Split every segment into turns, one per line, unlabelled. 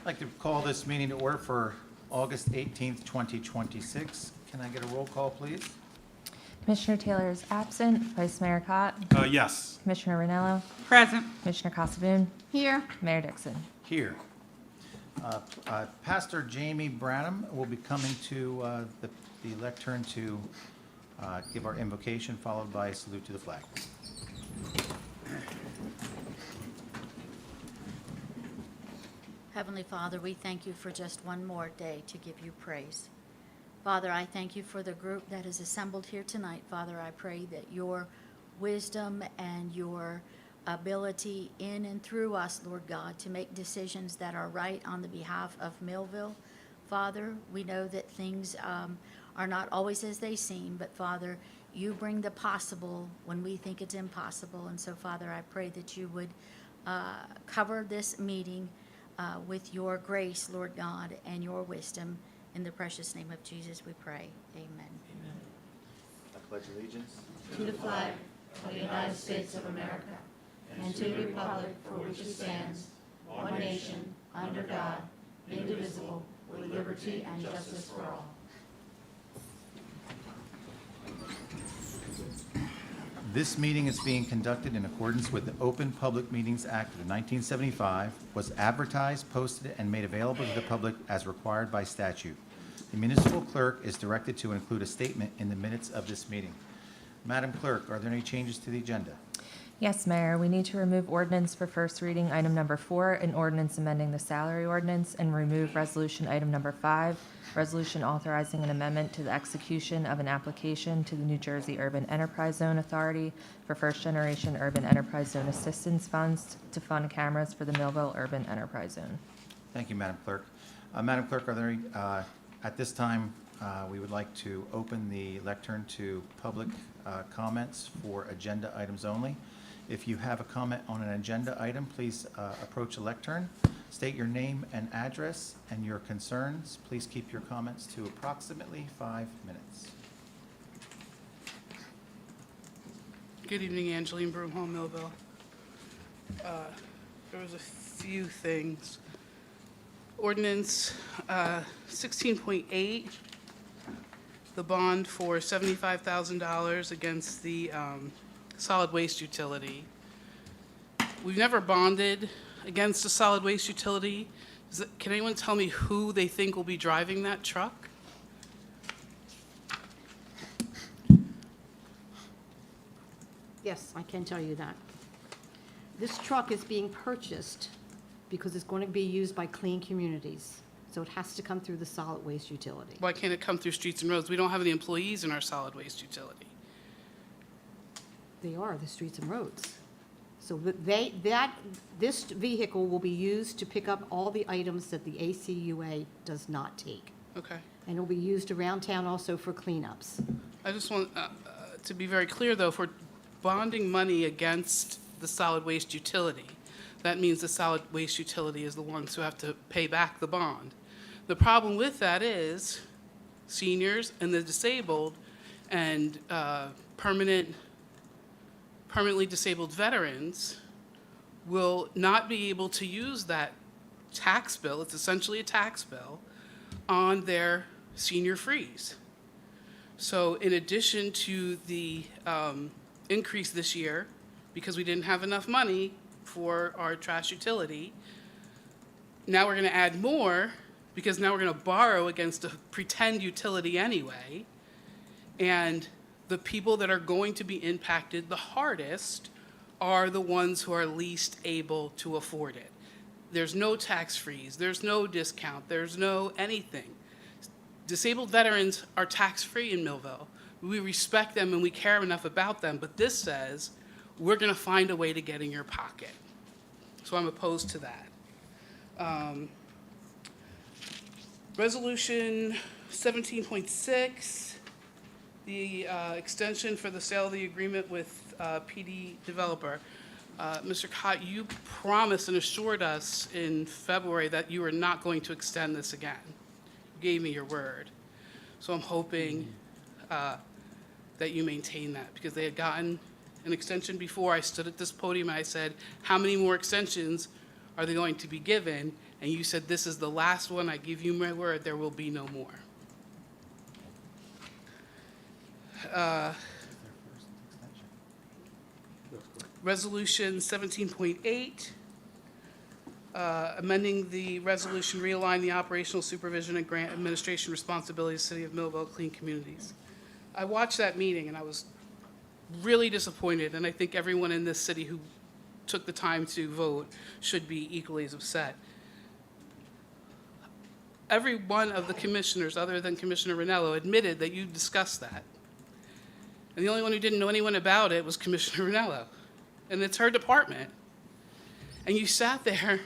I'd like to call this meeting to order for August 18th, 2026. Can I get a roll call, please?
Commissioner Taylor is absent. Vice Mayor Cott.
Yes.
Commissioner Ranello.
Present.
Commissioner Casabun.
Here.
Mayor Dixon.
Here. Pastor Jamie Branham will be coming to the lectern to give our invocation, followed by a salute to the flag.
Heavenly Father, we thank you for just one more day to give you praise. Father, I thank you for the group that is assembled here tonight. Father, I pray that your wisdom and your ability in and through us, Lord God, to make decisions that are right on the behalf of Millville. Father, we know that things are not always as they seem, but Father, you bring the possible when we think it's impossible. And so, Father, I pray that you would cover this meeting with your grace, Lord God, and your wisdom. In the precious name of Jesus, we pray. Amen.
I pledge allegiance
To the flag of the United States of America and to the republic for which it stands, one nation, under God, indivisible, with liberty and justice for all.
This meeting is being conducted in accordance with the Open Public Meetings Act of 1975, was advertised, posted, and made available to the public as required by statute. The municipal clerk is directed to include a statement in the minutes of this meeting. Madam Clerk, are there any changes to the agenda?
Yes, Mayor. We need to remove ordinance for first reading, item number 4, an ordinance amending the salary ordinance, and remove resolution item number 5, resolution authorizing an amendment to the execution of an application to the New Jersey Urban Enterprise Zone Authority for first-generation urban enterprise zone assistance funds to fund cameras for the Millville Urban Enterprise Zone.
Thank you, Madam Clerk. Madam Clerk, are there any, at this time, we would like to open the lectern to public comments for agenda items only. If you have a comment on an agenda item, please approach the lectern. State your name and address and your concerns. Please keep your comments to approximately 5 minutes.
Good evening, Angeline Broomhall, Millville. There was a few things. Ordinance 16.8, the bond for $75,000 against the solid waste utility. We've never bonded against a solid waste utility. Can anyone tell me who they think will be driving that truck?
Yes, I can tell you that. This truck is being purchased because it's going to be used by clean communities. So it has to come through the solid waste utility.
Why can't it come through streets and roads? We don't have any employees in our solid waste utility.
They are the streets and roads. So this vehicle will be used to pick up all the items that the ACUA does not take.
Okay.
And it'll be used around town also for cleanups.
I just want to be very clear, though, if we're bonding money against the solid waste utility, that means the solid waste utility is the ones who have to pay back the bond. The problem with that is seniors and the disabled and permanently disabled veterans will not be able to use that tax bill, it's essentially a tax bill, on their senior freeze. So in addition to the increase this year, because we didn't have enough money for our trash utility, now we're going to add more because now we're going to borrow against a pretend utility anyway. And the people that are going to be impacted the hardest are the ones who are least able to afford it. There's no tax freeze, there's no discount, there's no anything. Disabled veterans are tax-free in Millville. We respect them and we care enough about them, but this says we're going to find a way to get in your pocket. So I'm opposed to that. Resolution 17.6, the extension for the sale of the agreement with PD developer. Mr. Cott, you promised and assured us in February that you were not going to extend this again. You gave me your word. So I'm hoping that you maintain that, because they had gotten an extension before. I stood at this podium and I said, how many more extensions are they going to be given? And you said, this is the last one, I give you my word, there will be no more. Resolution 17.8, amending the resolution, realign the operational supervision and grant administration responsibilities of the City of Millville Clean Communities. I watched that meeting and I was really disappointed, and I think everyone in this city who took the time to vote should be equally as upset. Every one of the commissioners, other than Commissioner Ranello, admitted that you discussed that. And the only one who didn't know anyone about it was Commissioner Ranello. And it's her department. And you sat there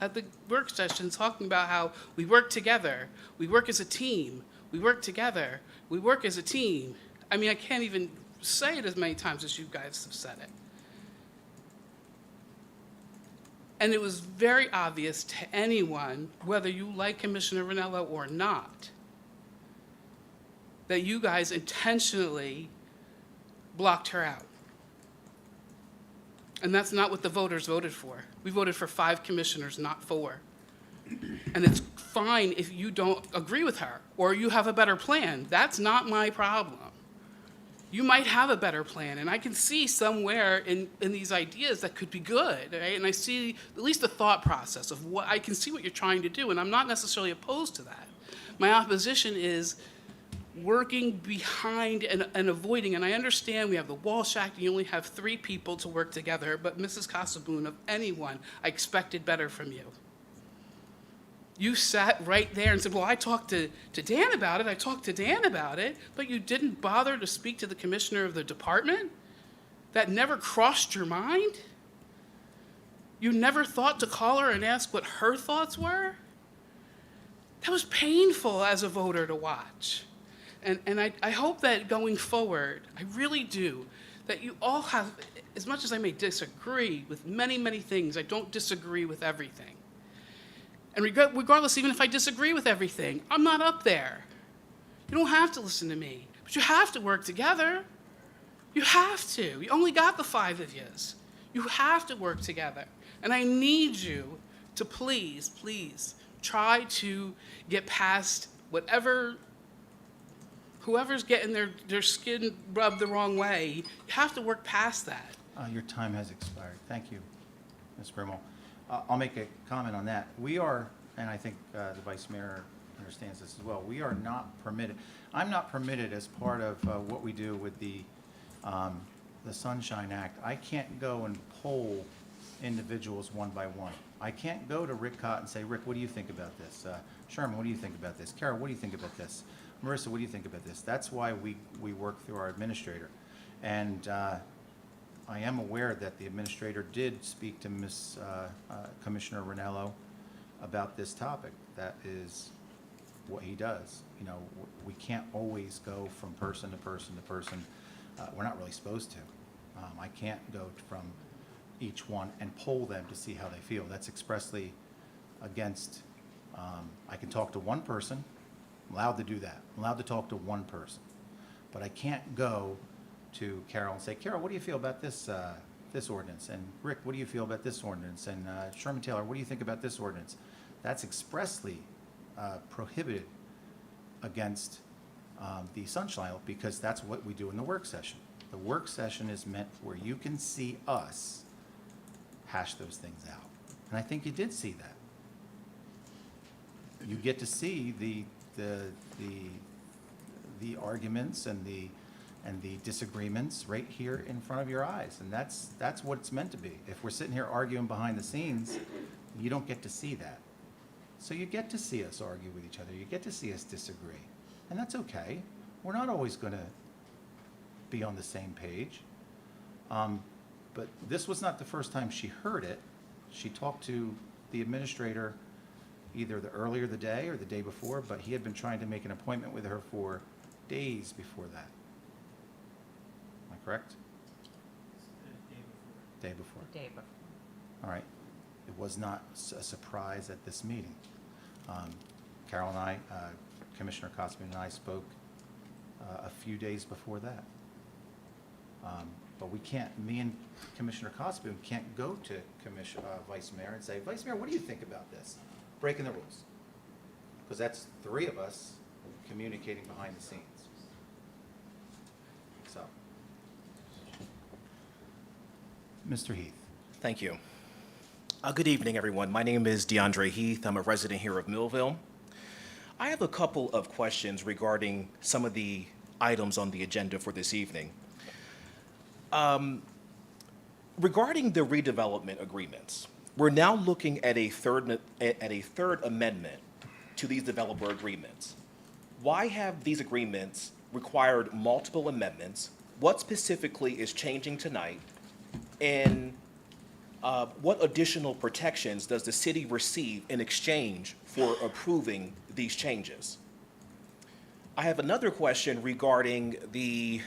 at the work session talking about how we work together, we work as a team, we work together, we work as a team. I mean, I can't even say it as many times as you guys have said it. And it was very obvious to anyone, whether you like Commissioner Ranello or not, that you guys intentionally blocked her out. And that's not what the voters voted for. We voted for 5 commissioners, not 4. And it's fine if you don't agree with her or you have a better plan. That's not my problem. You might have a better plan, and I can see somewhere in these ideas that could be good, right? And I see at least the thought process of what, I can see what you're trying to do, and I'm not necessarily opposed to that. My opposition is working behind and avoiding, and I understand we have the Walsh Act, and you only have 3 people to work together, but Mrs. Casaboon, of anyone, I expected better from you. You sat right there and said, well, I talked to Dan about it, but you didn't bother to speak to the commissioner of the department? That never crossed your mind? You never thought to call her and ask what her thoughts were? That was painful as a voter to watch. And I hope that going forward, I really do, that you all have, as much as I may disagree with many, many things, I don't disagree with everything. And regardless, even if I disagree with everything, I'm not up there. You don't have to listen to me, but you have to work together. You have to. You only got the 5 of yous. You have to work together. And I need you to please, please try to get past whoever's getting their skin rubbed the wrong way. You have to work past that.
Your time has expired. Thank you, Ms. Brimmel. I'll make a comment on that. We are, and I think the Vice Mayor understands this as well, we are not permitted, I'm not permitted as part of what we do with the Sunshine Act. I can't go and poll individuals one by one. I can't go to Rick Cott and say, Rick, what do you think about this? Sherman, what do you think about this? Carol, what do you think about this? Marissa, what do you think about this? That's why we work through our administrator. And I am aware that the administrator did speak to Commissioner Ranello about this topic. That is what he does. You know, we can't always go from person to person to person. We're not really supposed to. I can't go from each one and poll them to see how they feel. That's expressly against, I can talk to one person. I'm allowed to do that. I'm allowed to talk to one person. But I can't go to Carol and say, Carol, what do you feel about this this ordinance? And Rick, what do you feel about this ordinance? And Sherman Taylor, what do you think about this ordinance? That's expressly prohibited against the Sunshine Law, because that's what we do in the work session. The work session is meant where you can see us hash those things out. And I think you did see that. You get to see the arguments and the disagreements right here in front of your eyes, and that's what it's meant to be. If we're sitting here arguing behind the scenes, you don't get to see that. So you get to see us argue with each other. You get to see us disagree, and that's okay. We're not always going to be on the same page. But this was not the first time she heard it. She talked to the administrator either earlier the day or the day before, but he had been trying to make an appointment with her for days before that. Am I correct? Day before.
Day before.
All right. It was not a surprise at this meeting. Carol and I, Commissioner Cosman and I spoke a few days before that. But we can't, me and Commissioner Cosby can't go to Vice Mayor and say, Vice Mayor, what do you think about this? Breaking the rules. Because that's three of us communicating behind the scenes. So. Mr. Heath.
Thank you. Good evening, everyone. My name is DeAndre Heath. I'm a resident here of Millville. I have a couple of questions regarding some of the items on the agenda for this evening. Regarding the redevelopment agreements, we're now looking at a third amendment to these developer agreements. Why have these agreements required multiple amendments? What specifically is changing tonight? And what additional protections does the city receive in exchange for approving these changes? I have another question regarding the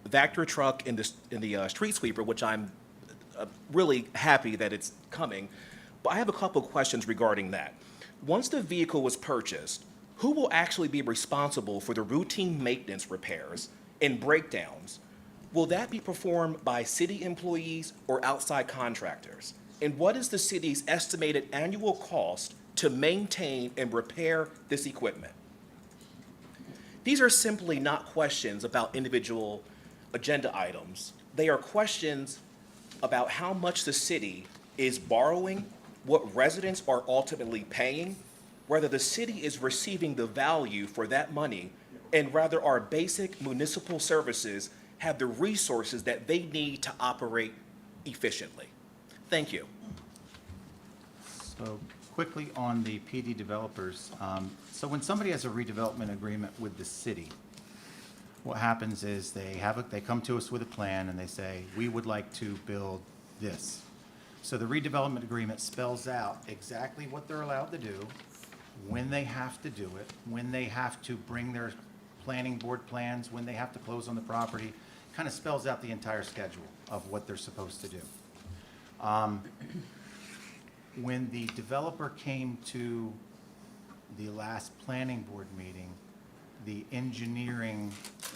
Vector truck in the street sweeper, which I'm really happy that it's coming. But I have a couple questions regarding that. Once the vehicle was purchased, who will actually be responsible for the routine maintenance repairs and breakdowns? Will that be performed by city employees or outside contractors? And what is the city's estimated annual cost to maintain and repair this equipment? These are simply not questions about individual agenda items. They are questions about how much the city is borrowing, what residents are ultimately paying, whether the city is receiving the value for that money, and whether our basic municipal services have the resources that they need to operate efficiently. Thank you.
So quickly on the PD developers, so when somebody has a redevelopment agreement with the city, what happens is they come to us with a plan and they say, we would like to build this. So the redevelopment agreement spells out exactly what they're allowed to do, when they have to do it, when they have to bring their planning board plans, when they have to close on the property, kind of spells out the entire schedule of what they're supposed to do. When the developer came to the last planning board meeting, the engineering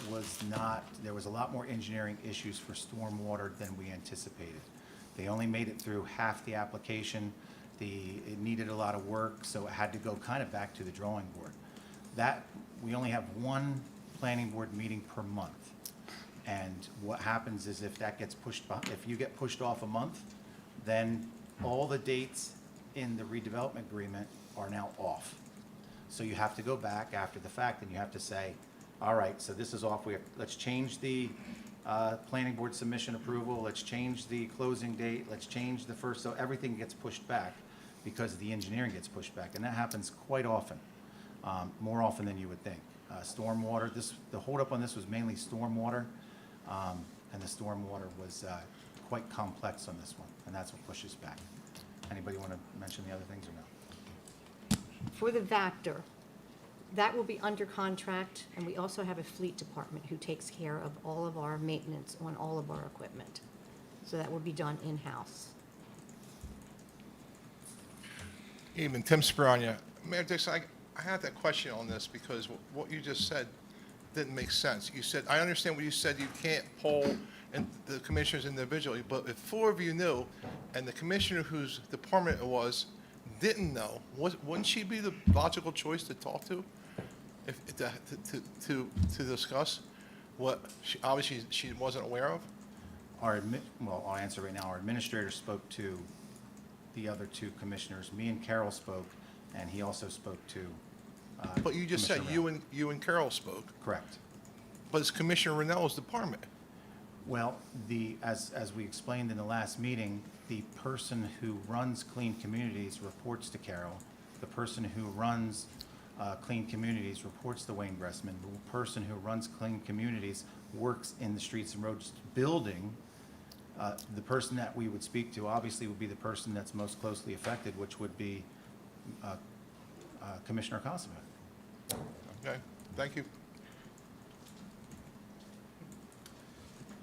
was not, there was a lot more engineering issues for stormwater than we anticipated. They only made it through half the application. It needed a lot of work, so it had to go kind of back to the drawing board. We only have one planning board meeting per month. And what happens is if you get pushed off a month, then all the dates in the redevelopment agreement are now off. So you have to go back after the fact and you have to say, all right, so this is off. Let's change the planning board submission approval. Let's change the closing date. Let's change the first. So everything gets pushed back because the engineering gets pushed back. And that happens quite often, more often than you would think. Stormwater, the holdup on this was mainly stormwater. And the stormwater was quite complex on this one, and that's what pushes back. Anybody want to mention the other things or no?
For the Vector, that will be under contract, and we also have a fleet department who takes care of all of our maintenance on all of our equipment. So that will be done in-house.
Evening, Tim Sperania. Mayor Dixon, I had that question on this because what you just said didn't make sense. You said, I understand what you said, you can't poll and the commissioners individually, but if four of you knew and the commissioner whose department it was didn't know, wouldn't she be the logical choice to talk to, to discuss what obviously she wasn't aware of?
Well, I'll answer right now. Our administrator spoke to the other two commissioners. Me and Carol spoke, and he also spoke to
But you just said
Commissioner
you and Carol spoke.
Correct.
But it's Commissioner Rinnella's department.
Well, as we explained in the last meeting, the person who runs Clean Communities reports to Carol. The person who runs Clean Communities reports to Wayne Gressman. The person who runs Clean Communities works in the Streets and Roads building. The person that we would speak to obviously would be the person that's most closely affected, which would be Commissioner Cosby.
Okay, thank you.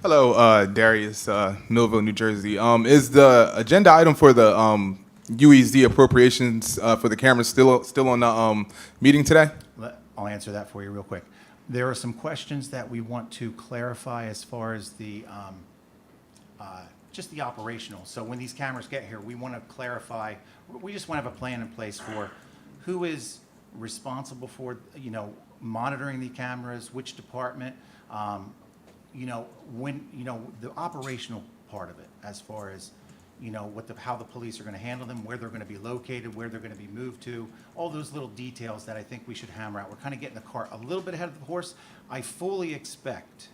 Hello, Darius, Millville, New Jersey. Is the agenda item for the UEZ appropriations for the cameras still on the meeting today?
I'll answer that for you real quick. There are some questions that we want to clarify as far as the just the operational. So when these cameras get here, we want to clarify, we just want to have a plan in place for who is responsible for, monitoring the cameras, which department, when, the operational part of it, as far as, how the police are going to handle them, where they're going to be located, where they're going to be moved to, all those little details that I think we should hammer out. We're kind of getting the cart a little bit ahead of the horse. I fully expect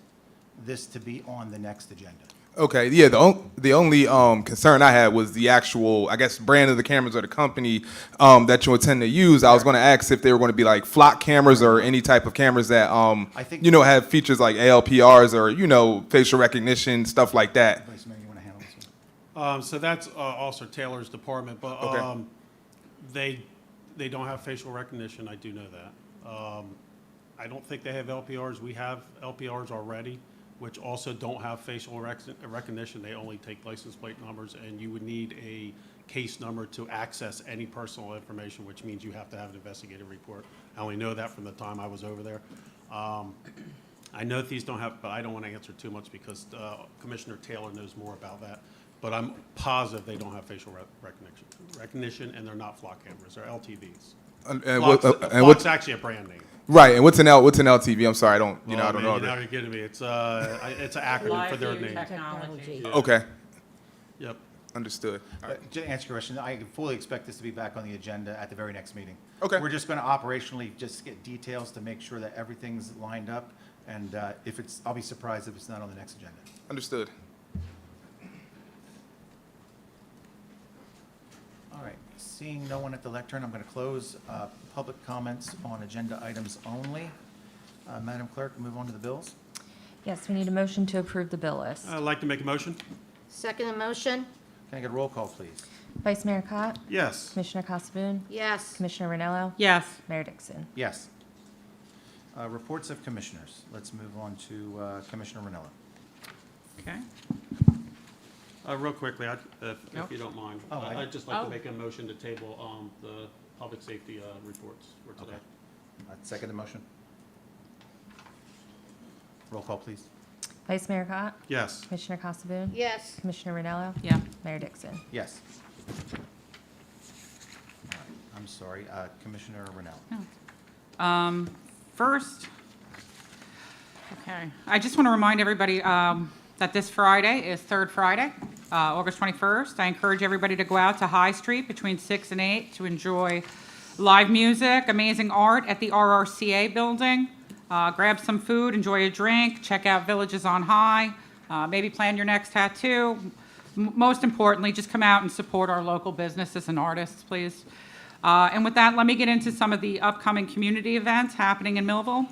this to be on the next agenda.
Okay, yeah, the only concern I had was the actual, I guess, brand of the cameras or the company that you intend to use. I was going to ask if they were going to be like flock cameras or any type of cameras that,
I think-
have features like ALPRs or, facial recognition, stuff like that.
Vice Mayor, you want to handle this one?
So that's Officer Taylor's department, but
Okay.
they don't have facial recognition, I do know that. I don't think they have LPRs. We have LPRs already, which also don't have facial recognition. They only take license plate numbers, and you would need a case number to access any personal information, which means you have to have an investigative report. I only know that from the time I was over there. I know these don't have, but I don't want to answer too much because Commissioner Taylor knows more about that. But I'm positive they don't have facial recognition, and they're not flock cameras. They're LTVs. Flock's actually a brand name.
Right, and what's an LTV? I'm sorry, I don't know.
Now you're getting me. It's an acronym for their name.
Technology.
Okay,
Yep.
understood. All right.
To answer your question, I fully expect this to be back on the agenda at the very next meeting.
Okay.
We're just going to operationally just get details to make sure that everything's lined up, and I'll be surprised if it's not on the next agenda.
Understood.
All right, seeing no one at the lectern, I'm going to close public comments on agenda items only. Madam Clerk, move on to the bills.
Yes, we need a motion to approve the bill list.
I'd like to make a motion.
Second motion?
Can I get a roll call, please?
Vice Mayor Cott,
Yes.
Commissioner Casabun,
Yes.
Commissioner Ranello,
Yes.
Mayor Dixon.
Yes. Reports of commissioners. Let's move on to Commissioner Ranello.
Okay.
Real quickly, if
Yep.
you don't mind,
Oh,
I'd just like
Oh.
to make a motion to table the public safety reports for today.
Second the motion. Roll call, please.
Vice Mayor Cott,
Yes.
Commissioner Casabun,
Yes.
Commissioner Ranello,
Yeah.
Mayor Dixon.
Yes. All right, I'm sorry, Commissioner Ranello.
First, okay, I just want to remind everybody that this Friday is Third Friday, August 21st. I encourage everybody to go out to High Street between 6 and 8 to enjoy live music, amazing art at the RRCA building. Grab some food, enjoy a drink, check out Villages on High, maybe plan your next tattoo. Most importantly, just come out and support our local businesses and artists, please. And with that, let me get into some of the upcoming community events happening in Millville.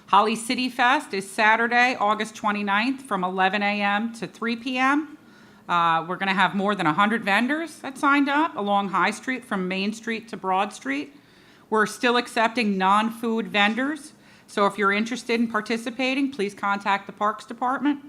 Holly City Fest is Saturday, August 29th from 11 a.m. to 3 p.m. We're going to have more than 100 vendors that signed up along High Street from Main Street to Broad Street. We're still accepting non-food vendors, so if you're interested in participating, please contact the Parks Department.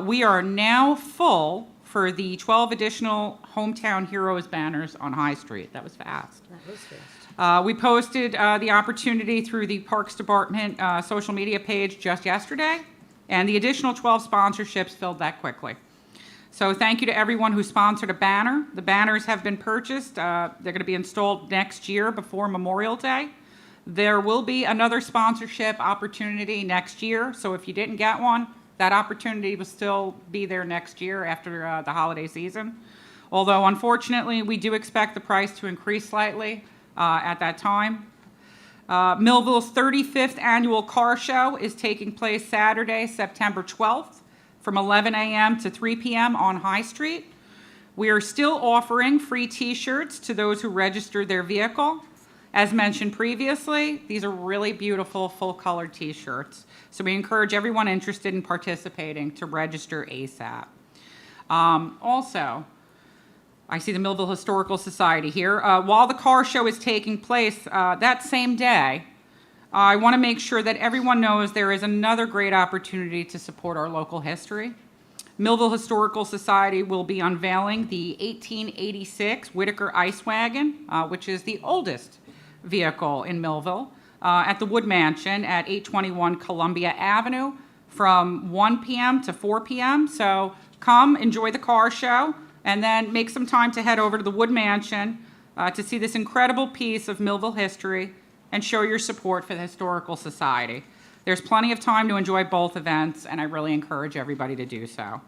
We are now full for the 12 additional Hometown Heroes banners on High Street. That was fast.
That was fast.
We posted the opportunity through the Parks Department social media page just yesterday, and the additional 12 sponsorships filled that quickly. So thank you to everyone who sponsored a banner. The banners have been purchased. They're going to be installed next year before Memorial Day. There will be another sponsorship opportunity next year, so if you didn't get one, that opportunity will still be there next year after the holiday season. Although unfortunately, we do expect the price to increase slightly at that time. Millville's 35th annual car show is taking place Saturday, September 12th from 11 a.m. to 3 p.m. on High Street. We are still offering free t-shirts to those who register their vehicle. As mentioned previously, these are really beautiful full-colored t-shirts. So we encourage everyone interested in participating to register ASAP. Also, I see the Millville Historical Society here. While the car show is taking place that same day, I want to make sure that everyone knows there is another great opportunity to support our local history. Millville Historical Society will be unveiling the 1886 Whitaker Ice Wagon, which is the oldest vehicle in Millville, at the Wood Mansion at 821 Columbia Avenue from 1 p.m. to 4 p.m. So come, enjoy the car show, and then make some time to head over to the Wood Mansion to see this incredible piece of Millville history and show your support for the Historical Society. There's plenty of time to enjoy both events, and I really encourage everybody to do so.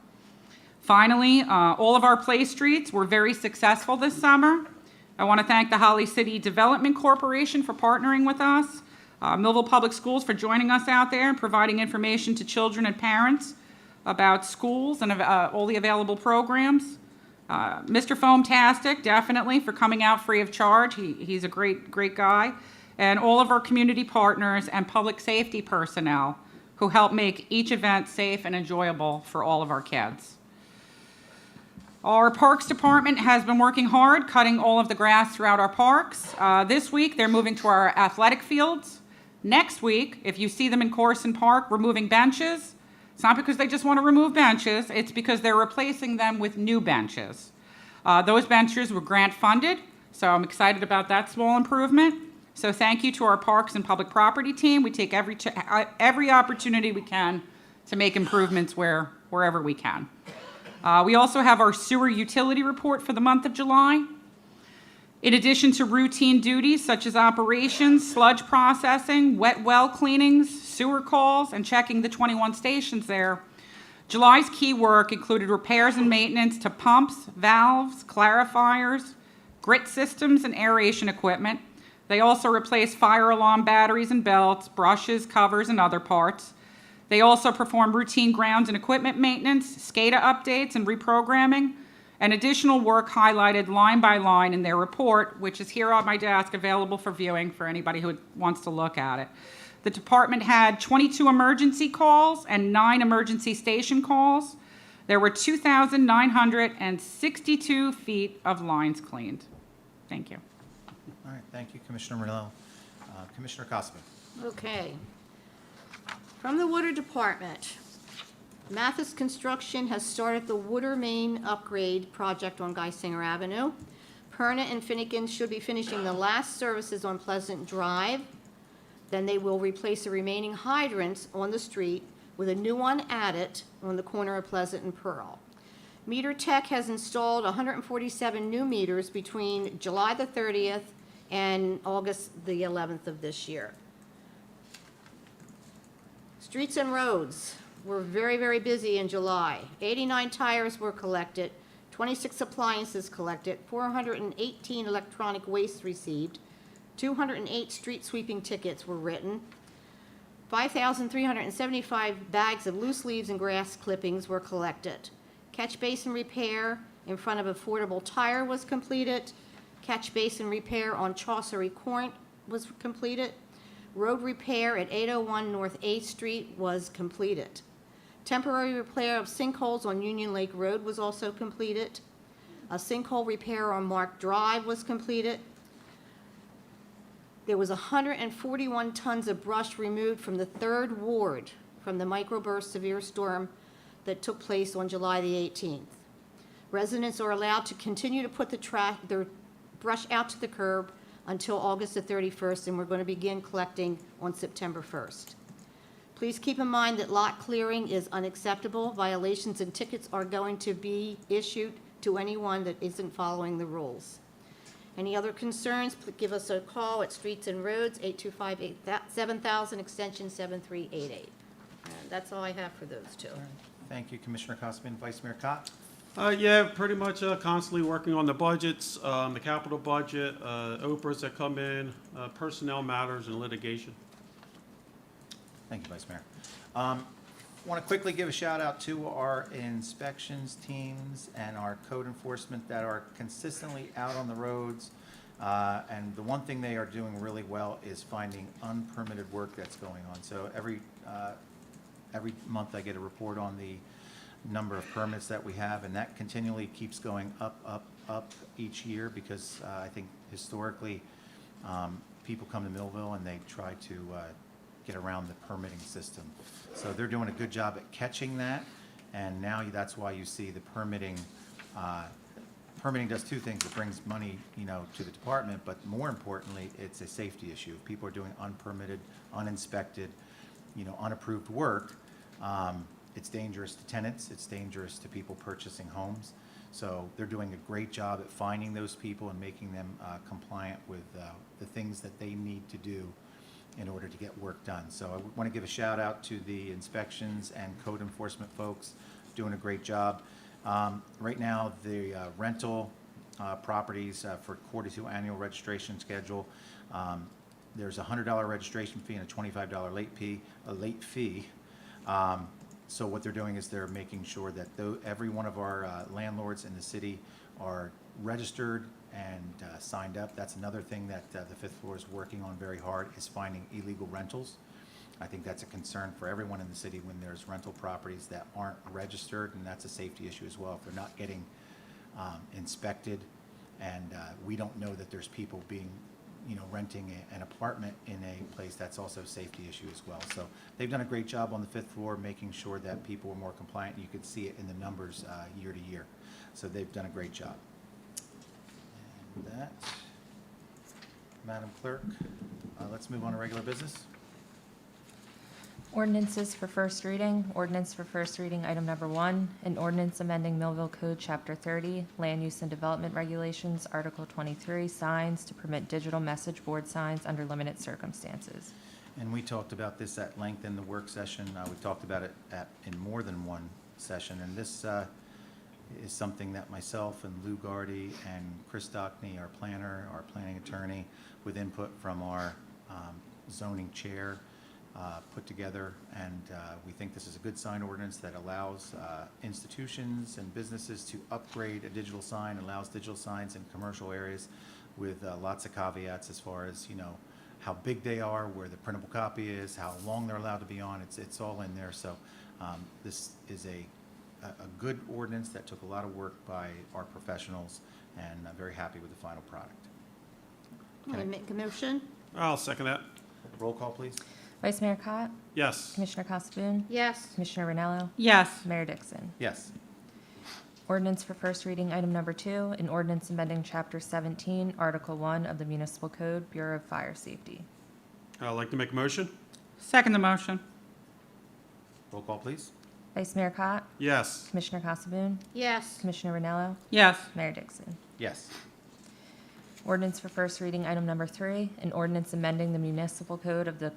Finally, all of our play streets were very successful this summer. I want to thank the Holly City Development Corporation for partnering with us, Millville Public Schools for joining us out there and providing information to children and parents about schools and all the available programs. Mr. Foamtastic, definitely, for coming out free of charge. He's a great guy. And all of our community partners and public safety personnel who help make each event safe and enjoyable for all of our kids. Our Parks Department has been working hard cutting all of the grass throughout our parks. This week, they're moving to our athletic fields. Next week, if you see them in Corson Park removing benches, it's not because they just want to remove benches, it's because they're replacing them with new benches. Those benches were grant funded, so I'm excited about that small improvement. So thank you to our Parks and Public Property team. We take every opportunity we can to make improvements wherever we can. We also have our sewer utility report for the month of July. In addition to routine duties such as operations, sludge processing, wet well cleanings, sewer calls, and checking the 21 stations there, July's key work included repairs and maintenance to pumps, valves, clarifiers, grit systems, and aeration equipment. They also replaced fire alarm batteries and belts, brushes, covers, and other parts. They also performed routine grounds and equipment maintenance, SCADA updates and reprogramming, and additional work highlighted line by line in their report, which is here on my desk available for viewing for anybody who wants to look at it. The department had 22 emergency calls and 9 emergency station calls. There were 2,962 feet of lines cleaned. Thank you.
All right, thank you, Commissioner Manillo. Commissioner Costa.
Okay. From the Water Department, Mathis Construction has started the water main upgrade project on Geisinger Avenue. Perna and Finnegan should be finishing the last services on Pleasant Drive. Then they will replace the remaining hydrants on the street with a new one added on the corner of Pleasant and Pearl. Meter Tech has installed 147 new meters between July the 30th and August the 11th of this year. Streets and roads were very, very busy in July. 89 tires were collected, 26 appliances collected, 418 electronic waste received, 208 street sweeping tickets were written, 5,375 bags of loose leaves and grass clippings were collected. Catch basin repair in front of Affordable Tire was completed. Catch basin repair on Chaucery Court was completed. Road repair at 801 North 8th Street was completed. Temporary repair of sinkholes on Union Lake Road was also completed. A sinkhole repair on Mark Drive was completed. There was 141 tons of brush removed from the 3rd Ward from the microburst severe storm that took place on July the 18th. Residents are allowed to continue to put their brush out to the curb until August the 31st, and we're going to begin collecting on September 1st. Please keep in mind that lot clearing is unacceptable. Violations and tickets are going to be issued to anyone that isn't following the rules. Any other concerns, please give us a call at Streets and Roads, 825-7000, extension 7388. And that's all I have for those two.
All right, thank you, Commissioner Costa. Vice Mayor Cott.
Yeah, pretty much constantly working on the budgets, the capital budget, OPRAs that come in, personnel matters, and litigation.
Thank you, Vice Mayor. Want to quickly give a shout out to our inspections teams and our code enforcement that are consistently out on the roads. And the one thing they are doing really well is finding unpermitted work that's going on. So every month I get a report on the number of permits that we have, and that continually keeps going up each year because I think historically people come to Millville and they try to get around the permitting system. So they're doing a good job at catching that, and now that's why you see the permitting. Permitting does two things. It brings money, to the department, but more importantly, it's a safety issue. If people are doing unpermitted, uninspected, unapproved work, It's dangerous to tenants, it's dangerous to people purchasing homes. So they're doing a great job at finding those people and making them compliant with the things that they need to do in order to get work done. So I want to give a shout out to the inspections and code enforcement folks, doing a great job. Right now, the rental properties for Q2 annual registration schedule, there's a $100 registration fee and a $25 late fee. So what they're doing is they're making sure that every one of our landlords in the city are registered and signed up. That's another thing that the fifth floor is working on very hard, is finding illegal rentals. I think that's a concern for everyone in the city when there's rental properties that aren't registered, and that's a safety issue as well. If they're not getting inspected, and we don't know that there's people being, renting an apartment in a place, that's also a safety issue as well. So they've done a great job on the fifth floor, making sure that people are more compliant. You can see it in the numbers year to year. So they've done a great job. And that, Madam Clerk, let's move on to regular business.
Ordinances for first reading. Ordinance for first reading, item number 1, an ordinance amending Millville Code, Chapter 30, Land Use and Development Regulations, Article 23, signs to permit digital message board signs under limited circumstances.
And we talked about this at length in the work session. We talked about it in more than one session. And this is something that myself and Lou Gardy and Chris Stockney, our planner, our planning attorney, with input from our zoning chair, put together, and we think this is a good sign ordinance that allows institutions and businesses to upgrade a digital sign, allows digital signs in commercial areas with lots of caveats as far as, how big they are, where the printable copy is, how long they're allowed to be on. It's all in there. So this is a good ordinance that took a lot of work by our professionals, and I'm very happy with the final product.
Want to make a motion?
I'll second that.
Roll call, please.
Vice Mayor Cott,
Yes.
Commissioner Casabun,
Yes.
Commissioner Ranello,
Yes.
Mayor Dixon.
Yes.
Ordinance for first reading, item number 2, an ordinance amending Chapter 17, Article 1 of the Municipal Code, Bureau of Fire Safety.
I'd like to make a motion.
Second the motion.
Roll call, please.
Vice Mayor Cott,
Yes.
Commissioner Casabun,
Yes.
Commissioner Ranello,
Yes.
Mayor Dixon.
Yes.
Ordinance for first reading, item number 3, an ordinance amending the Municipal Code of the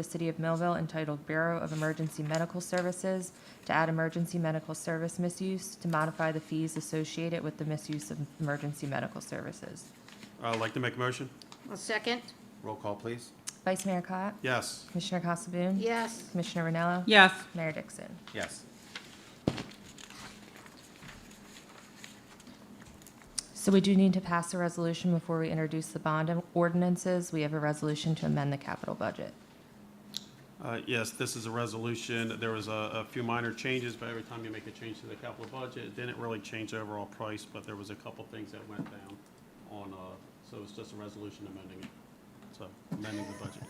City of Millville entitled Bureau of Emergency Medical Services to add emergency medical service misuse, to modify the fees associated with the misuse of emergency medical services.
I'd like to make a motion.
A second?
Roll call, please.
Vice Mayor Cott,
Yes.
Commissioner Casabun,
Yes.
Commissioner Ranello,
Yes.
Mayor Dixon.
Yes.
So we do need to pass a resolution before we introduce the bond ordinances. We have a resolution to amend the capital budget.
Yes, this is a resolution. There was a few minor changes, but every time you make a change to the capital budget, it didn't really change the overall price, but there was a couple things that went down on, so it's just a resolution amending it. So, amending the budget.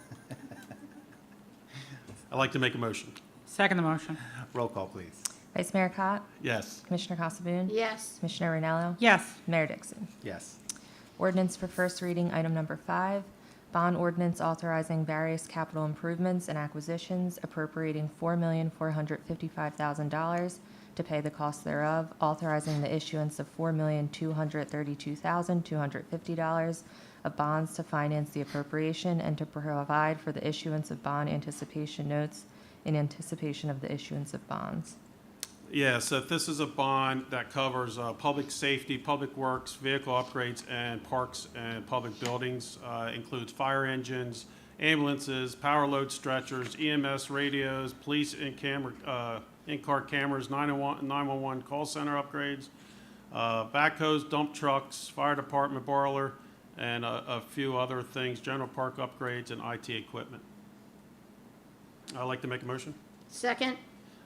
I'd like to make a motion.
Second the motion.
Roll call, please.
Vice Mayor Cott,
Yes.
Commissioner Casabun,
Yes.
Commissioner Ranello,
Yes.
Mayor Dixon.
Yes.
Ordinance for first reading, item number 5, bond ordinance authorizing various capital improvements and acquisitions, appropriating $4,455,000 to pay the cost thereof, authorizing the issuance of $4,232,250 of bonds to finance the appropriation, and to provide for the issuance of bond anticipation notes in anticipation of the issuance of bonds.
Yeah, so this is a bond that covers public safety, public works, vehicle upgrades, and parks and public buildings. Includes fire engines, ambulances, power load stretchers, EMS radios, police in-car cameras, 911 call center upgrades, backhoes, dump trucks, fire department boiler, and a few other things, general park upgrades, and IT equipment. I'd like to make a motion.
Second?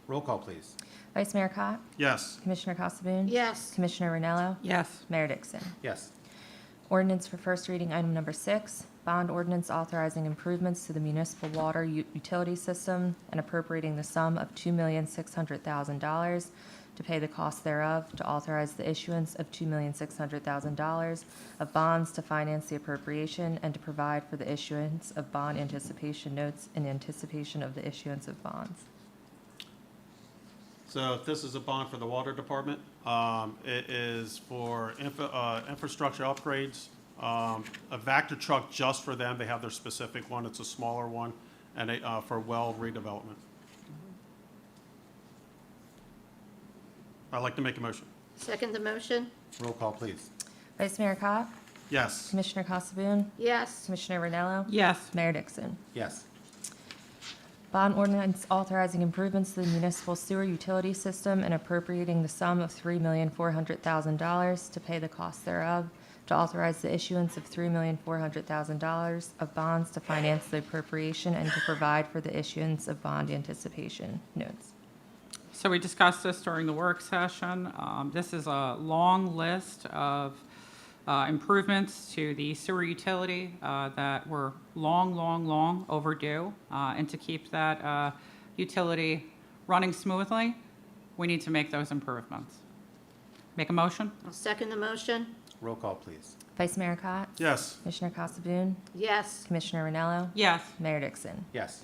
Roll call, please.
Vice Mayor Cott,
Yes.
Commissioner Casabun,
Yes.
Commissioner Ranello,
Yes.
Mayor Dixon.
Yes.
Ordinance for first reading, item number 6, bond ordinance authorizing improvements to the municipal water utility system and appropriating the sum of $2,600,000 to pay the cost thereof, to authorize the issuance of $2,600,000 of bonds to finance the appropriation, and to provide for the issuance of bond anticipation notes in anticipation of the issuance of bonds.
So this is a bond for the water department. It is for infrastructure upgrades. A Vector truck just for them. They have their specific one. It's a smaller one, and for well redevelopment. I'd like to make a motion.
Second the motion?
Roll call, please.
Vice Mayor Kopp,
Yes.
Commissioner Casabun,
Yes.
Commissioner Ranello,
Yes.
Mayor Dixon.
Yes.
Bond ordinance authorizing improvements to the municipal sewer utility system and appropriating the sum of $3,400,000 to pay the cost thereof, to authorize the issuance of $3,400,000 of bonds to finance the appropriation, and to provide for the issuance of bond anticipation notes.
So we discussed this during the work session. This is a long list of improvements to the sewer utility that were long overdue. And to keep that utility running smoothly, we need to make those improvements. Make a motion?
I'll second the motion?
Roll call, please.
Vice Mayor Kopp,
Yes.
Commissioner Casabun,
Yes.
Commissioner Ranello,
Yes.
Mayor Dixon.
Yes.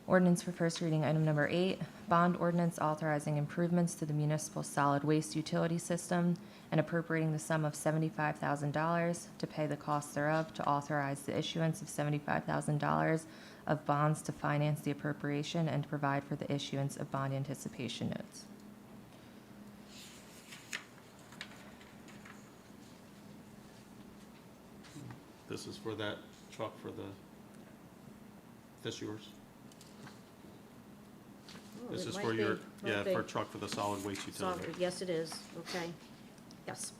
Ordinance for first reading, item number 8, bond ordinance authorizing improvements to the municipal solid waste utility system and appropriating the sum of $75,000 to pay the cost thereof, to authorize the issuance of $75,000 of bonds to finance the appropriation, and to provide for the issuance of bond anticipation notes.
This is for that truck for the, this yours? This is for your, yeah, for a truck for the solid waste utility.
Yes, it is, okay. Yes.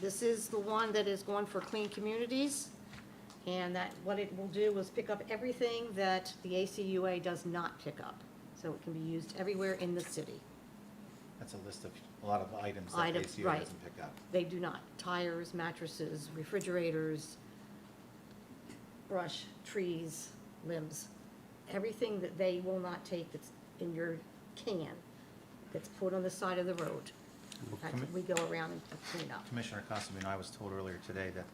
This is the one that is going for Clean Communities, and that, what it will do is pick up everything that the ACUA does not pick up. So it can be used everywhere in the city.
That's a list of a lot of items that
Items,
ACO
right.
doesn't pick up.
They do not. Tires, mattresses, refrigerators, brush, trees, limbs. Everything that they will not take that's in your can, that's put on the side of the road. That's what we go around and clean up.
Commissioner Casabun, I was told earlier today that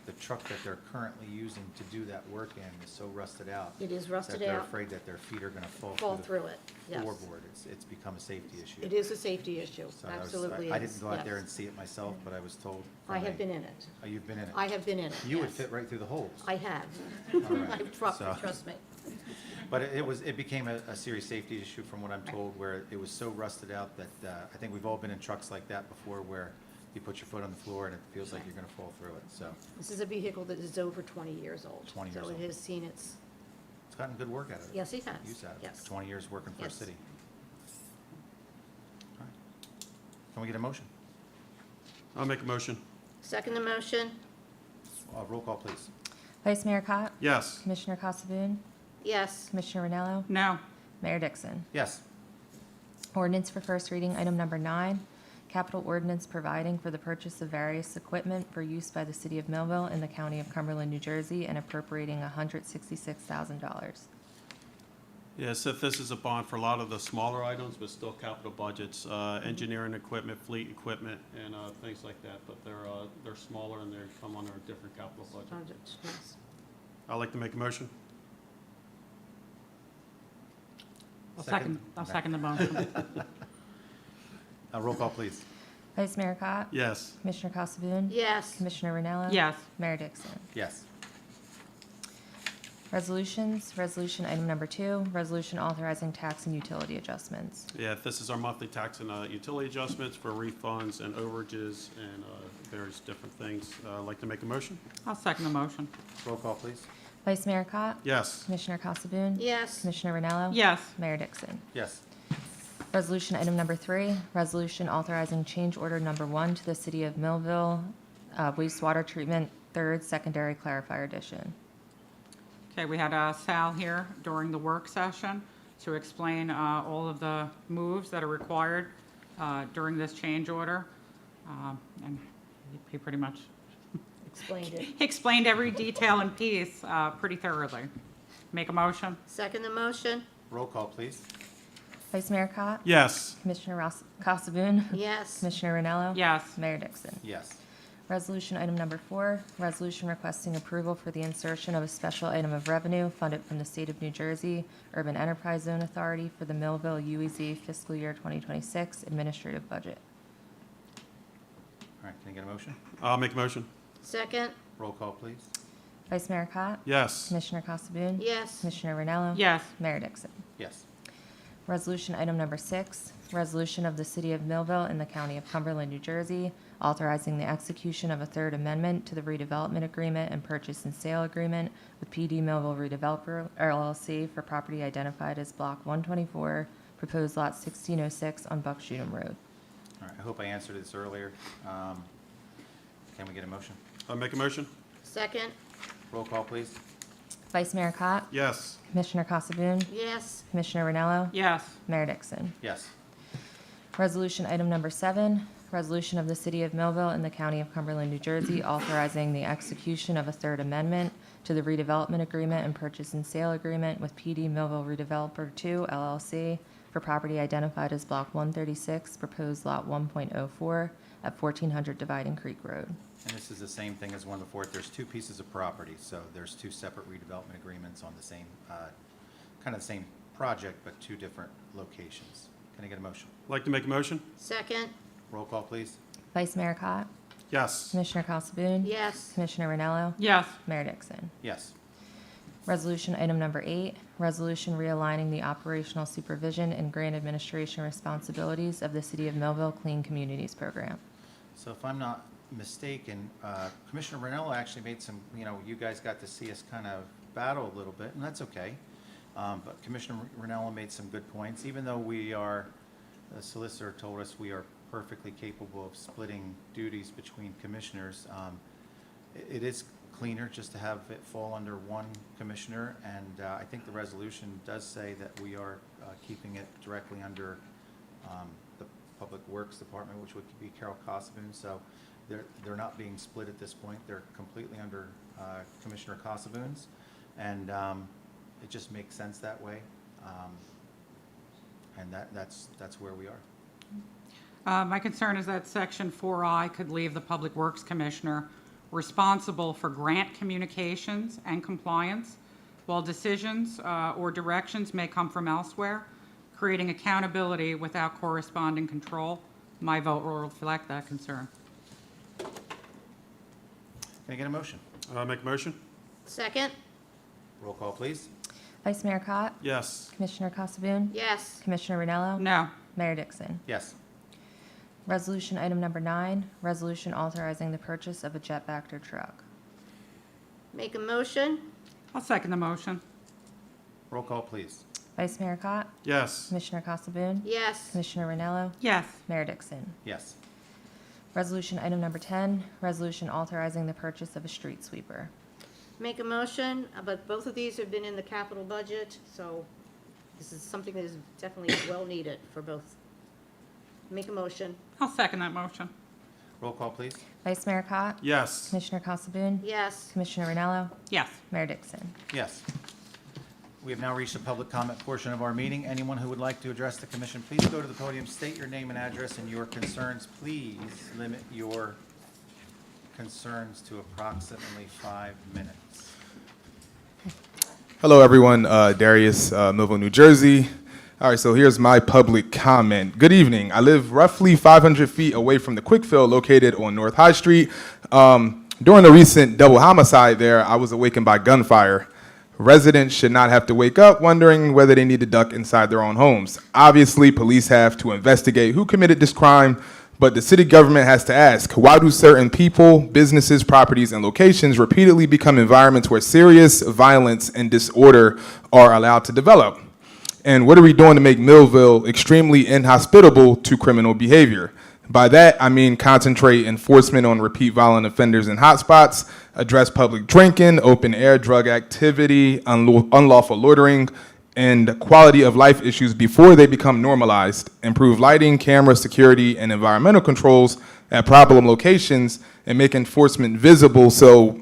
the truck that they're currently using to do that work in is so rusted out.
It is rusted
That they're
out.
afraid that their feet are gonna fall
Fall
through
through it,
the
yes.
floorboard. It's become a safety issue.
It is a safety issue,
So I was-
absolutely
I
is,
didn't go out there
yes.
and see it myself, but I was told.
I
from
have
a-
been in it.
Oh, you've been in it?
I have been in it,
You would
yes.
fit right through the holes.
I have.
All right,
I've trucked
so-
it, trust me.
But it became a serious safety issue from what I'm told, where it was so rusted out that, I think we've all been in trucks like that before, where you put your foot on the floor and it feels like you're gonna fall through it, so
This is a vehicle that is over 20 years old.
20 years
So
old.
it has seen its,
it's gotten good work out of it.
yes, it has.
Use out of it.
Yes.
20 years working for a
Yes.
city. All right. Can we get a motion?
I'll make a motion.
Second the motion?
Roll call, please.
Vice Mayor Kopp,
Yes.
Commissioner Casabun,
Yes.
Commissioner Ranello,
No.
Mayor Dixon.
Yes.
Ordinance for first reading, item number 9, capital ordinance providing for the purchase of various equipment for use by the city of Millville in the county of Cumberland, New Jersey, and appropriating $166,000.
Yes, if this is a bond for a lot of the smaller items, but still capital budgets, engineering equipment, fleet equipment, and things like that. But they're smaller and they come under a different capital budget.
Yes.
I'd like to make a motion.
I'll second the motion.
Roll call, please.
Vice Mayor Kopp,
Yes.
Commissioner Casabun,
Yes.
Commissioner Ranello,
Yes.
Mayor Dixon.
Yes.
Resolutions, resolution item number 2, resolution authorizing tax and utility adjustments.
Yeah, this is our monthly tax and utility adjustments for refunds and overages and various different things. I'd like to make a motion.
I'll second the motion.
Roll call, please.
Vice Mayor Kopp,
Yes.
Commissioner Casabun,
Yes.
Commissioner Ranello,
Yes.
Mayor Dixon.
Yes.
Resolution item number 3, resolution authorizing change order number 1 to the City of Millville wastewater treatment, 3rd secondary clarifier edition.
Okay, we had Sal here during the work session to explain all of the moves that are required during this change order. And he pretty much
Explained it.
explained every detail and piece pretty thoroughly. Make a motion?
Second the motion?
Roll call, please.
Vice Mayor Kopp,
Yes.
Commissioner Casabun,
Yes.
Commissioner Ranello,
Yes.
Mayor Dixon.
Yes.
Resolution item number 4, resolution requesting approval for the insertion of a special item of revenue funded from the State of New Jersey Urban Enterprise Zone Authority for the Millville UEZ fiscal year 2026 administrative budget.
All right, can I get a motion?
I'll make a motion.
Second,
Roll call, please.
Vice Mayor Cott?
Yes.
Commissioner Casabun?
yes.
Commissioner Ranello?
Yes.
Mayor Dixon.
Yes.
Resolution item number 6, resolution of the City of Millville in the County of Cumberland, New Jersey, authorizing the execution of a third amendment to the redevelopment agreement and purchase and sale agreement with PD Millville Redeveloper LLC for property identified as Block 124, proposed lot 1606 on Buckshootum Road.
All right, I hope I answered this earlier. Can we get a motion?
I'll make a motion.
Second,
Roll call, please.
Vice Mayor Cott?
Yes.
Commissioner Casabun?
yes.
Commissioner Ranello?
Yes.
Mayor Dixon.
Yes.
Resolution item number 7, resolution of the City of Millville in the County of Cumberland, New Jersey, authorizing the execution of a third amendment to the redevelopment agreement and purchase and sale agreement with PD Millville Redeveloper 2 LLC for property identified as Block 136, proposed lot 1.04 at 1400 Dividing Creek Road.
And this is the same thing as one before. There's two pieces of property, so there's two separate redevelopment agreements on the same, kind of the same project, but two different locations. Can I get a motion?
Like to make a motion?
Second,
Roll call, please.
Vice Mayor Cott?
Yes.
Commissioner Casabun?
yes.
Commissioner Ranello?
Yes.
Mayor Dixon.
Yes.
Resolution item number 8, resolution realigning the operational supervision and grant administration responsibilities of the City of Millville Clean Communities Program.
So if I'm not mistaken, Commissioner Ranello actually made some, you guys got to see us kind of battle a little bit, and that's okay. But Commissioner Ranello made some good points. Even though the solicitor told us we are perfectly capable of splitting duties between commissioners, it is cleaner just to have it fall under one commissioner, and I think the resolution does say that we are keeping it directly under the Public Works Department, which would be Carol Casabun. So they're not being split at this point. They're completely under Commissioner Casabun's, and it just makes sense that way. And that's where we are.
My concern is that Section 4I could leave the Public Works Commissioner responsible for grant communications and compliance, while decisions or directions may come from elsewhere, creating accountability without corresponding control. My vote will reflect that concern.
Can I get a motion?
Make a motion?
Second,
Roll call, please.
Vice Mayor Cott?
Yes.
Commissioner Casabun?
yes.
Commissioner Ranello?
No.
Mayor Dixon.
Yes.
Resolution item number 9, resolution authorizing the purchase of a jet-backed truck.
Make a motion,
I'll second the motion.
Roll call, please.
Vice Mayor Cott?
Yes.
Commissioner Casabun?
yes.
Commissioner Ranello?
Yes.
Mayor Dixon.
Yes.
Resolution item number 10, resolution authorizing the purchase of a street sweeper.
Make a motion, but both of these have been in the capital budget, so this is something that is definitely well needed for both. Make a motion,
I'll second that motion.
Roll call, please.
Vice Mayor Cott?
Yes.
Commissioner Casabun?
yes.
Commissioner Ranello?
Yes.
Mayor Dixon.
Yes. We have now reached the public comment portion of our meeting. Anyone who would like to address the commission, please go to the podium, state your name and address and your concerns. Please limit your concerns to approximately 5 minutes.
Hello, everyone. Darius, Millville, New Jersey. All right, so here's my public comment. Good evening. I live roughly 500 feet away from the Quickfill located on North High Street. During the recent double homicide there, I was awakened by gunfire. Residents should not have to wake up wondering whether they need to duck inside their own homes. Obviously, police have to investigate who committed this crime, but the city government has to ask, why do certain people, businesses, properties, and locations repeatedly become environments where serious violence and disorder are allowed to develop? And what are we doing to make Millville extremely inhospitable to criminal behavior? By that, I mean concentrate enforcement on repeat violent offenders in hotspots, address public drinking, open air drug activity, unlawful loitering, and quality of life issues before they become normalized, improve lighting, camera security, and environmental controls at problem locations, and make enforcement visible so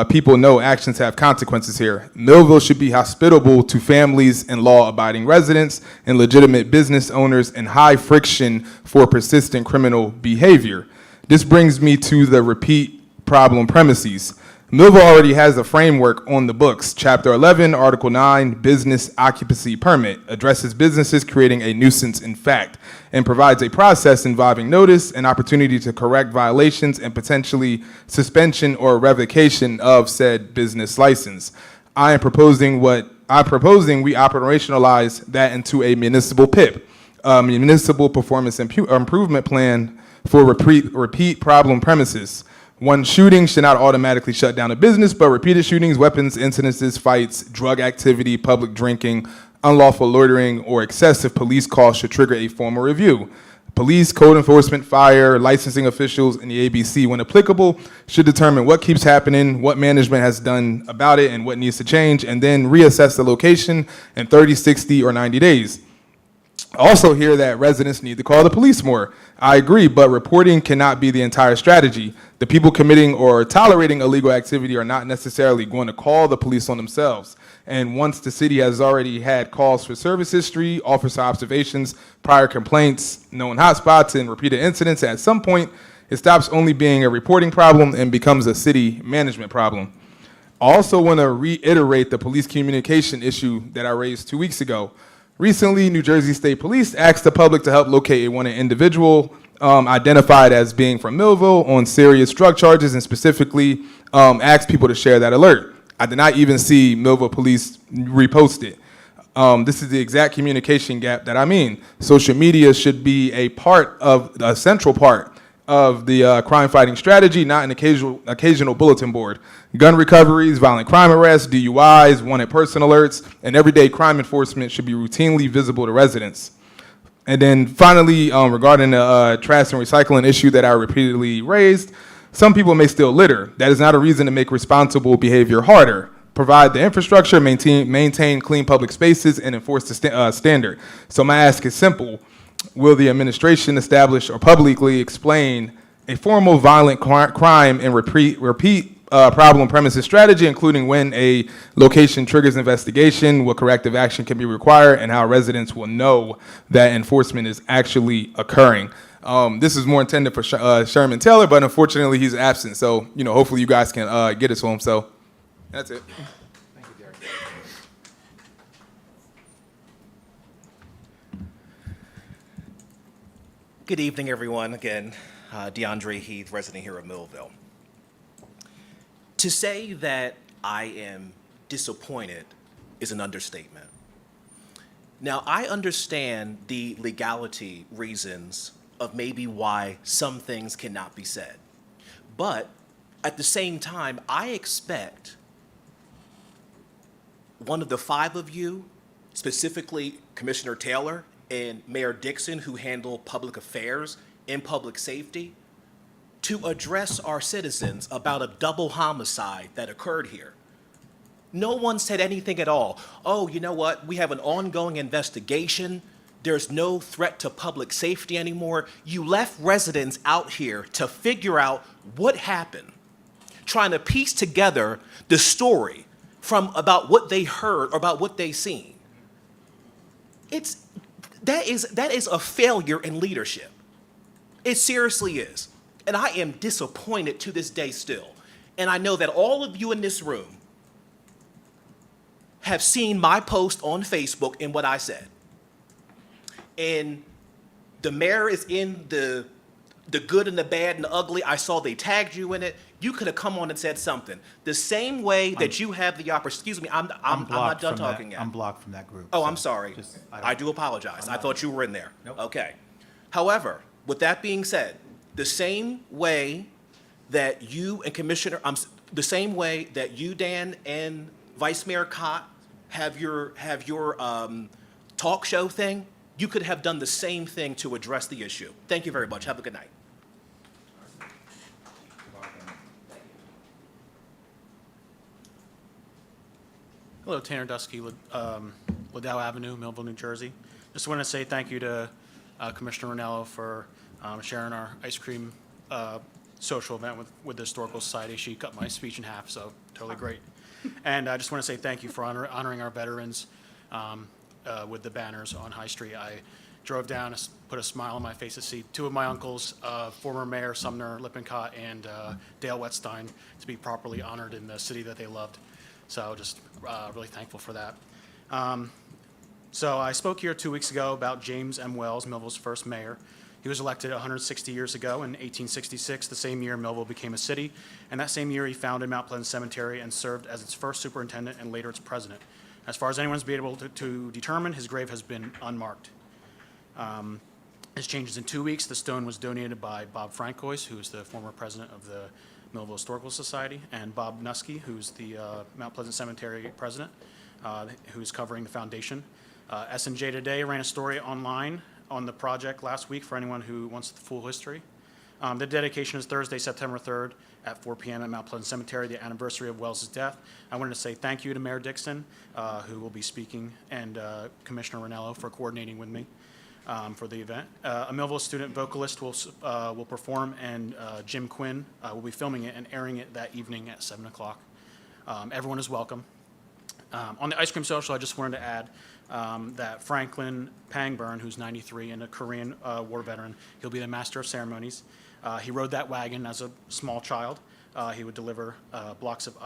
people know actions have consequences here. Millville should be hospitable to families and law-abiding residents and legitimate business owners and high friction for persistent criminal behavior. This brings me to the repeat problem premises. Millville already has a framework on the books. Chapter 11, Article 9, Business Occupancy Permit, addresses businesses creating a nuisance in fact, and provides a process involving notice and opportunity to correct violations and potentially suspension or revocation of said business license. I'm proposing we operationalize that into a municipal PIP, municipal performance improvement plan for repeat problem premises. One shooting should not automatically shut down a business, but repeated shootings, weapons, incidences, fights, drug activity, public drinking, unlawful loitering, or excessive police calls should trigger a formal review. Police, code enforcement, fire, licensing officials, and the ABC, when applicable, should determine what keeps happening, what management has done about it, and what needs to change, and then reassess the location in 30, 60, or 90 days. Also hear that residents need to call the police more. I agree, but reporting cannot be the entire strategy. The people committing or tolerating illegal activity are not necessarily going to call the police on themselves. And once the city has already had calls for service history, officer observations, prior complaints, known hotspots, and repeated incidents, at some point, it stops only being a reporting problem and becomes a city management problem. I also want to reiterate the police communication issue that I raised 2 weeks ago. Recently, New Jersey State Police asked the public to help locate a wanted individual identified as being from Millville on serious drug charges, and specifically asked people to share that alert. I did not even see Millville Police repost it. This is the exact communication gap that I mean. Social media should be a central part of the crime-fighting strategy, not an occasional bulletin board. Gun recoveries, violent crime arrests, DUIs, wanted person alerts, and everyday crime enforcement should be routinely visible to residents. And then finally, regarding the trash and recycling issue that I repeatedly raised, some people may still litter. That is not a reason to make responsible behavior harder. Provide the infrastructure, maintain clean public spaces, and enforce the standard. So my ask is simple. Will the administration establish or publicly explain a formal violent crime and repeat problem premises strategy, including when a location triggers investigation, what corrective action can be required, and how residents will know that enforcement is actually occurring? This is more intended for Sherman Taylor, but unfortunately he's absent. So, hopefully you guys can get it to him. So that's it.
Good evening, everyone. Again, DeAndre Heath, resident here of Millville. To say that I am disappointed is an understatement. Now, I understand the legality reasons of maybe why some things cannot be said. But at the same time, I expect one of the five of you, specifically Commissioner Taylor and Mayor Dixon, who handle public affairs and public safety, to address our citizens about a double homicide that occurred here. No one said anything at all. Oh, you know what? We have an ongoing investigation. There's no threat to public safety anymore. You left residents out here to figure out what happened, trying to piece together the story from about what they heard or about what they seen. That is a failure in leadership. It seriously is. And I am disappointed to this day still. And I know that all of you in this room have seen my post on Facebook and what I said. And the mayor is in the good and the bad and the ugly. I saw they tagged you in it. You could have come on and said something. The same way that you have the opportunity. Excuse me, I'm not done talking yet.
I'm blocked from that group.
Oh,
so
I'm sorry. I do apologize. I thought you were in there.
Nope.
Okay. However, with that being said, the same way that you and Commissioner, the same way that you, Dan, and Vice Mayor Cott have your talk show thing, you could have done the same thing to address the issue. Thank you very much. Have a good night.
Hello, Tanner Dusky, Liddell Avenue, Millville, New Jersey. Just want to say thank you to Commissioner Ranello for sharing our ice cream social event with the Historical Society. She cut my speech in half, so totally great. And I just want to say thank you for honoring our veterans with the banners on High Street. I drove down, put a smile on my face to see two of my uncles, former Mayor Sumner Lippincott and Dale Wetstein, to be properly honored in the city that they loved. So just really thankful for that. So I spoke here 2 weeks ago about James M. Wells, Millville's first mayor. He was elected 160 years ago in 1866, the same year Millville became a city, and that same year he founded Mount Pleasant Cemetery and served as its first superintendent and later its president. As far as anyone's been able to determine, his grave has been unmarked. This changes in 2 weeks. The stone was donated by Bob Francois, who's the former president of the Millville Historical Society, and Bob Nuske, who's the Mount Pleasant Cemetery president, who's covering the foundation. S&J Today ran a story online on the project last week for anyone who wants the full history. The dedication is Thursday, September 3rd at 4 p.m. at Mount Pleasant Cemetery, the anniversary of Wells' death. I wanted to say thank you to Mayor Dixon, who will be speaking, and Commissioner Ranello for coordinating with me for the event. A Millville student vocalist will perform, and Jim Quinn will be filming it and airing it that evening at 7 o'clock. Everyone is welcome. On the ice cream social, I just wanted to add that Franklin Pangburn, who's 93 and a Korean War veteran, he'll be the master of ceremonies. He rode that wagon as a small child. He would deliver blocks of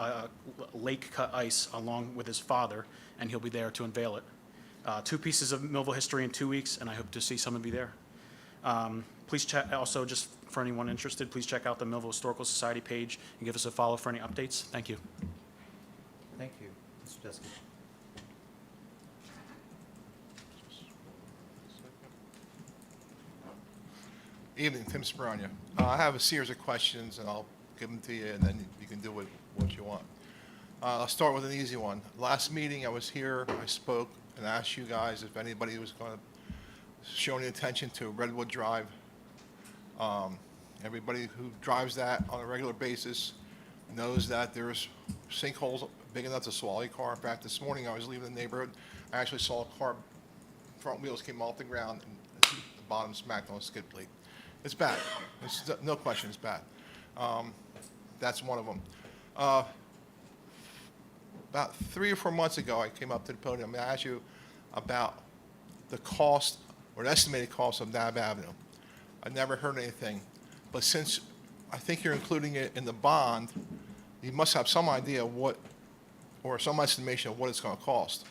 lake-cut ice along with his father, and he'll be there to unveil it. 2 pieces of Millville history in 2 weeks, and I hope to see some of you there. Please check, also just for anyone interested, please check out the Millville Historical Society page and give us a follow for any updates. Thank you.
Thank you. Mr. Deskey.
Evening, Tim Sperania. I have a series of questions, and I'll give them to you, and then you can do with what you want. I'll start with an easy one. Last meeting, I was here, I spoke, and asked you guys if anybody was going to show any attention to Redwood Drive. Everybody who drives that on a regular basis knows that there's sinkholes big enough to swallow a car. In fact, this morning I was leaving the neighborhood, I actually saw a car, front wheels came off the ground, and the bottom smacked on a skid plate. It's bad. It's, no question, it's bad. That's one of them. About 3 or 4 months ago, I came up to the podium and asked you about the cost or the estimated cost of Nab Avenue. I never heard anything, but since I think you're including it in the bond, you must have some idea of what, or some estimation of what it's going to cost.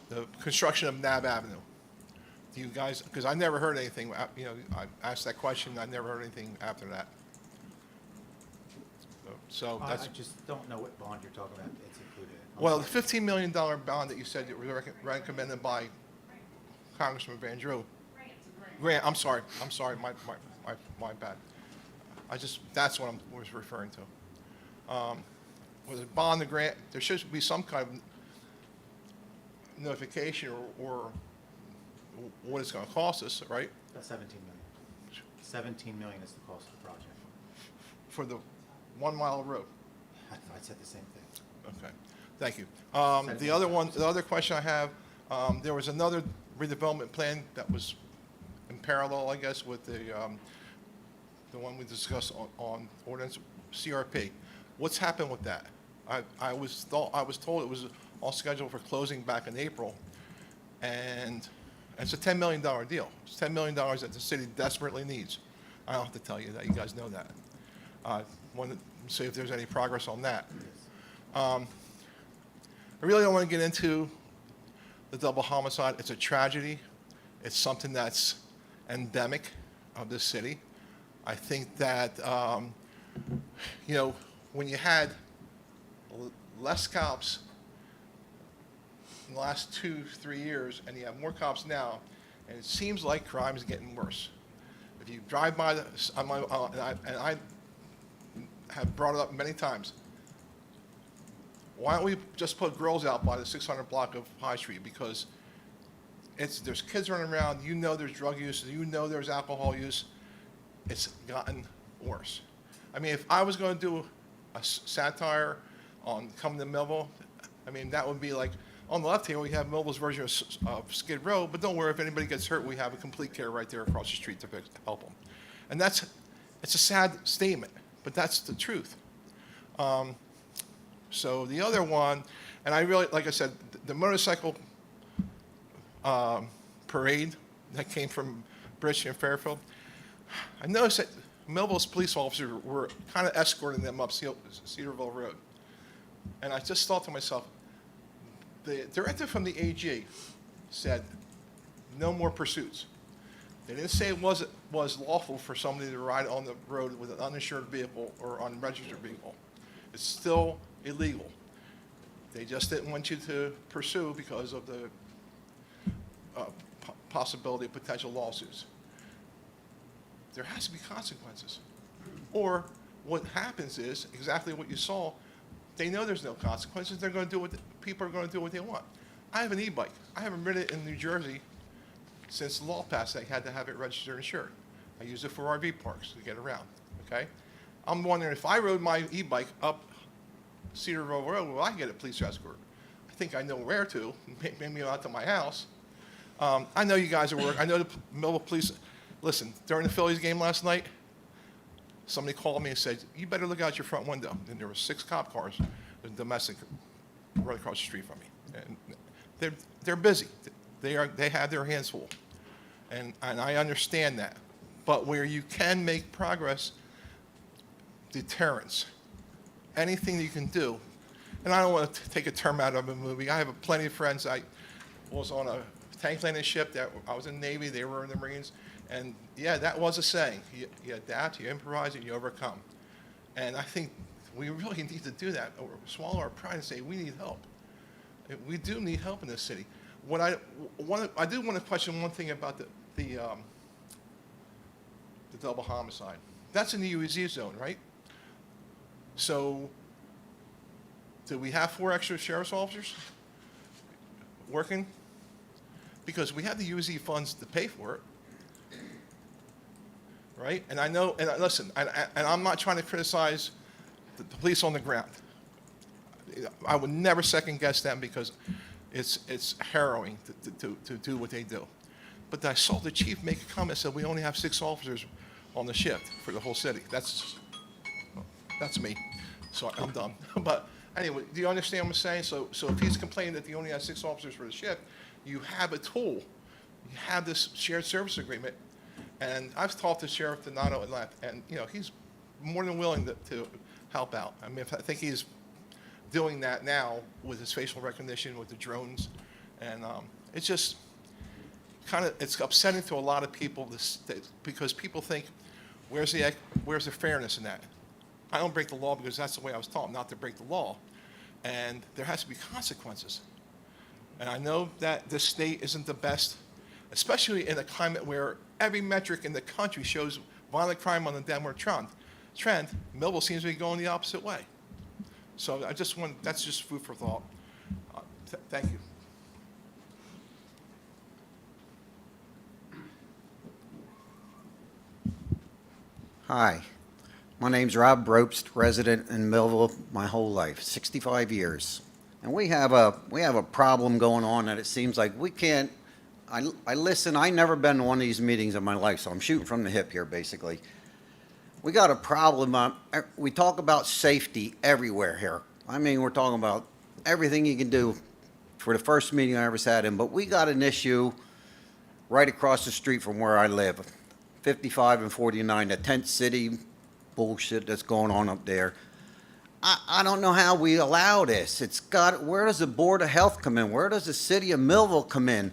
The construction of Nab Avenue. Do you guys, because I never heard anything, you know, I asked that question, I never heard anything after that. So
I
that's,
just don't know what bond you're talking about. It's included.
well, the $15 million bond that you said that was recommended by Congressman Van Drew. Grant, I'm sorry, my bad. That's what I was referring to. Was it bond the grant? There should be some kind of notification or what it's going to cost us, right?
That's 17 million. 17 million is the cost of the project.
For the 1 mile of road.
I said the same thing.
Okay, thank you. The other question I have, there was another redevelopment plan that was in parallel, I guess, with the one we discussed on ordinance CRP. What's happened with that? I was told it was all scheduled for closing back in April, and it's a $10 million deal. It's $10 million that the city desperately needs. I don't have to tell you that. You guys know that. I want to see if there's any progress on that. I really don't want to get into the double homicide. It's a tragedy. It's something that's endemic of this city. I think that, you know, when you had less cops in the last 2-3 years, and you have more cops now, and it seems like crime is getting worse. If you drive by, and I have brought it up many times, why don't we just put grills out by the 600 block of High Street? Because there's kids running around, you know there's drug use, you know there's alcohol use. It's gotten worse. I mean, if I was going to do a satire on coming to Millville, I mean, that would be like, on the left here, we have Millville's version of Skid Row, but don't worry, if anybody gets hurt, we have a complete care right there across the street to help them. And it's a sad statement, but that's the truth. So the other one, and I really, like I said, the motorcycle parade that came from Bridgeton and Fairfield. I noticed that Millville's police officers were kind of escorting them up Cedarville Road. And I just thought to myself, the directive from the AG said no more pursuits. They didn't say it was lawful for somebody to ride on the road with an uninsured vehicle or unregistered vehicle. It's still illegal. They just didn't want you to pursue because of the possibility of potential lawsuits. There has to be consequences. Or what happens is exactly what you saw. They know there's no consequences. They're going to do what people are going to do what they want. I have an e-bike. I haven't ridden it in New Jersey since the law passed. I had to have it registered and insured. I use it for RV parks to get around. Okay, I'm wondering if I rode my e-bike up Cedarville Road, will I get a police escort? I think I know where to. Maybe out to my house. I know you guys are working. I know the Millville Police. Listen, during the Phillies game last night, somebody called me and said, "You better look out your front window." And there were 6 cop cars, domestic, right across the street from me. And they're busy. They have their hands full, and I understand that. But where you can make progress, deterrence, anything you can do. And I don't want to take a term out of a movie. I have plenty of friends. I was on a tank landing ship. That I was in the Navy. They were in the Marines. And yeah, that was a saying. You adapt, you improvise, and you overcome. And I think we really need to do that. Or swallow our pride and say we need help. We do need help in this city. What I do want to question one thing about the double homicide. That's in the UEZ zone, right? So, do we have 4 extra sheriff's officers working? Because we have the UEZ funds to pay for it, right? And I know, and listen, and I'm not trying to criticize the police on the ground. I would never second guess them because it's harrowing to do what they do. But I saw the chief make a comment, said we only have 6 officers on the shift for the whole city. That's me, so I'm done. But anyway, do you understand what I'm saying? So if he's complaining that he only has 6 officers for the shift, you have a tool. You have this shared service agreement. And I've talked to Sheriff Donato and he's more than willing to help out. I mean, I think he's doing that now with his facial recognition, with the drones. And it's just it's upsetting to a lot of people because people think, where's the fairness in that? I don't break the law because that's the way I was taught, not to break the law. And there has to be consequences. And I know that this state isn't the best, especially in a climate where every metric in the country shows violent crime on the downward trend. Millville seems to be going the opposite way. So that's just food for thought. Thank you.
Hi, my name's Rob Brobst, resident in Millville my whole life, 65 years. And we have a problem going on that it seems like we can't, I listen, I never been to one of these meetings in my life, so I'm shooting from the hip here basically. We got a problem, we talk about safety everywhere here. I mean, we're talking about everything you can do for the first meeting I ever sat in, but we got an issue right across the street from where I live. 55 and 49, the tent city bullshit that's going on up there. I don't know how we allow this. Where does the Board of Health come in? Where does the city of Millville come in?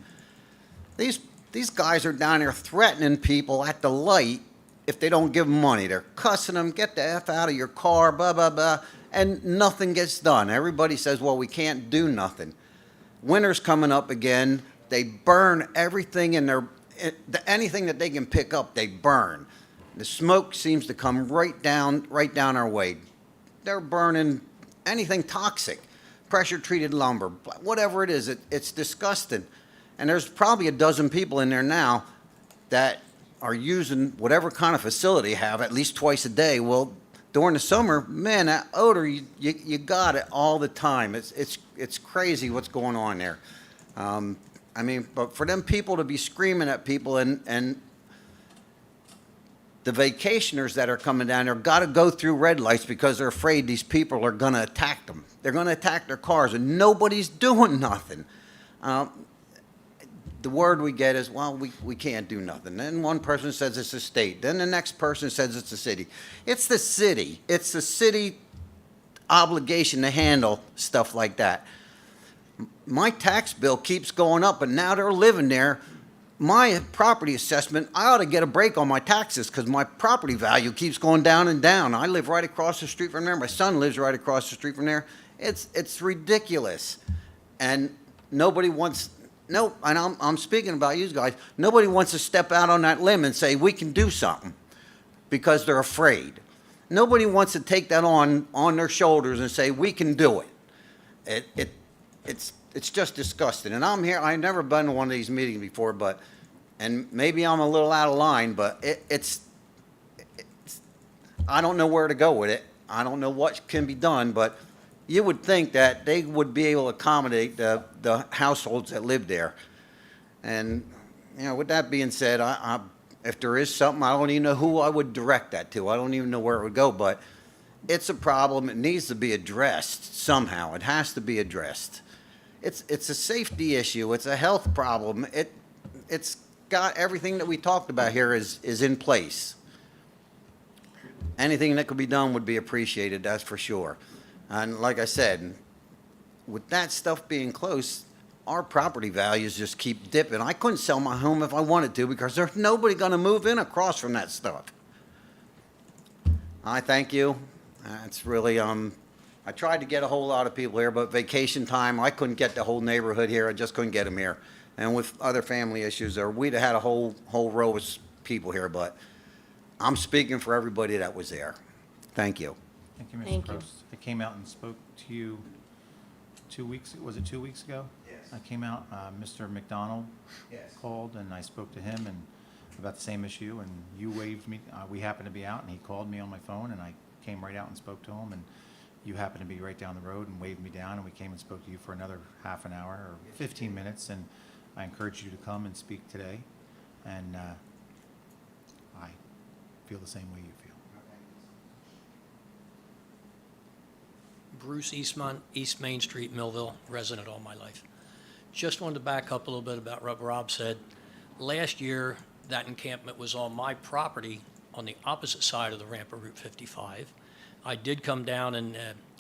These guys are down there threatening people at the light if they don't give them money. They're cussing them, get the F out of your car, blah, blah, blah, and nothing gets done. Everybody says, well, we can't do nothing. Winter's coming up again. They burn everything in anything that they can pick up, they burn. The smoke seems to come right down our way. They're burning anything toxic, pressure-treated lumber, whatever it is. It's disgusting. And there's probably a dozen people in there now that are using whatever kind of facility you have at least twice a day. Well, during the summer, man, that odor, you got it all the time. It's crazy what's going on there. I mean, but for them people to be screaming at people and the vacationers that are coming down there got to go through red lights because they're afraid these people are going to attack them. They're going to attack their cars, and nobody's doing nothing. the word we get is, well, we can't do nothing. Then one person says it's the state. Then the next person says it's the city. It's the city. It's the city obligation to handle stuff like that. My tax bill keeps going up, and now they're living there. My property assessment, I ought to get a break on my taxes because my property value keeps going down and down. I live right across the street from there. My son lives right across the street from there. It's ridiculous. And nobody wants, no, and I'm speaking about you guys, nobody wants to step out on that limb and say, we can do something, because they're afraid. Nobody wants to take that on their shoulders and say, we can do it. It's just disgusting. And I'm here, I've never been to one of these meetings before, but, and maybe I'm a little out of line, but it's I don't know where to go with it. I don't know what can be done, but you would think that they would be able to accommodate the households that live there. And, you know, with that being said, if there is something, I don't even know who I would direct that to. I don't even know where it would go, but it's a problem. It needs to be addressed somehow. It has to be addressed. It's a safety issue. It's a health problem. It's got everything that we talked about here is in place. Anything that could be done would be appreciated, that's for sure. And like I said, with that stuff being close, our property values just keep dipping. I couldn't sell my home if I wanted to because there's nobody going to move in across from that stuff. I thank you. It's really, I tried to get a whole lot of people here, but vacation time, I couldn't get the whole neighborhood here. I just couldn't get them here. And with other family issues, we'd have had a whole row of people here, but I'm speaking for everybody that was there. Thank you.
Thank you, Mr.
Thank you.
Probst. I came out and spoke to you 2 weeks, was it 2 weeks ago?
Yes.
I came out, Mr. McDonald
Yes.
called, and I spoke to him and about the same issue, and you waved me. We happened to be out, and he called me on my phone, and I came right out and spoke to him, and you happened to be right down the road and waved me down, and we came and spoke to you for another half an hour or 15 minutes, and I encouraged you to come and speak today, and I feel the same way you feel.
Bruce Eastman, East Main Street, Millville, resident all my life. Just wanted to back up a little bit about what Rob said. Last year, that encampment was on my property on the opposite side of the ramp of Route 55. I did come down and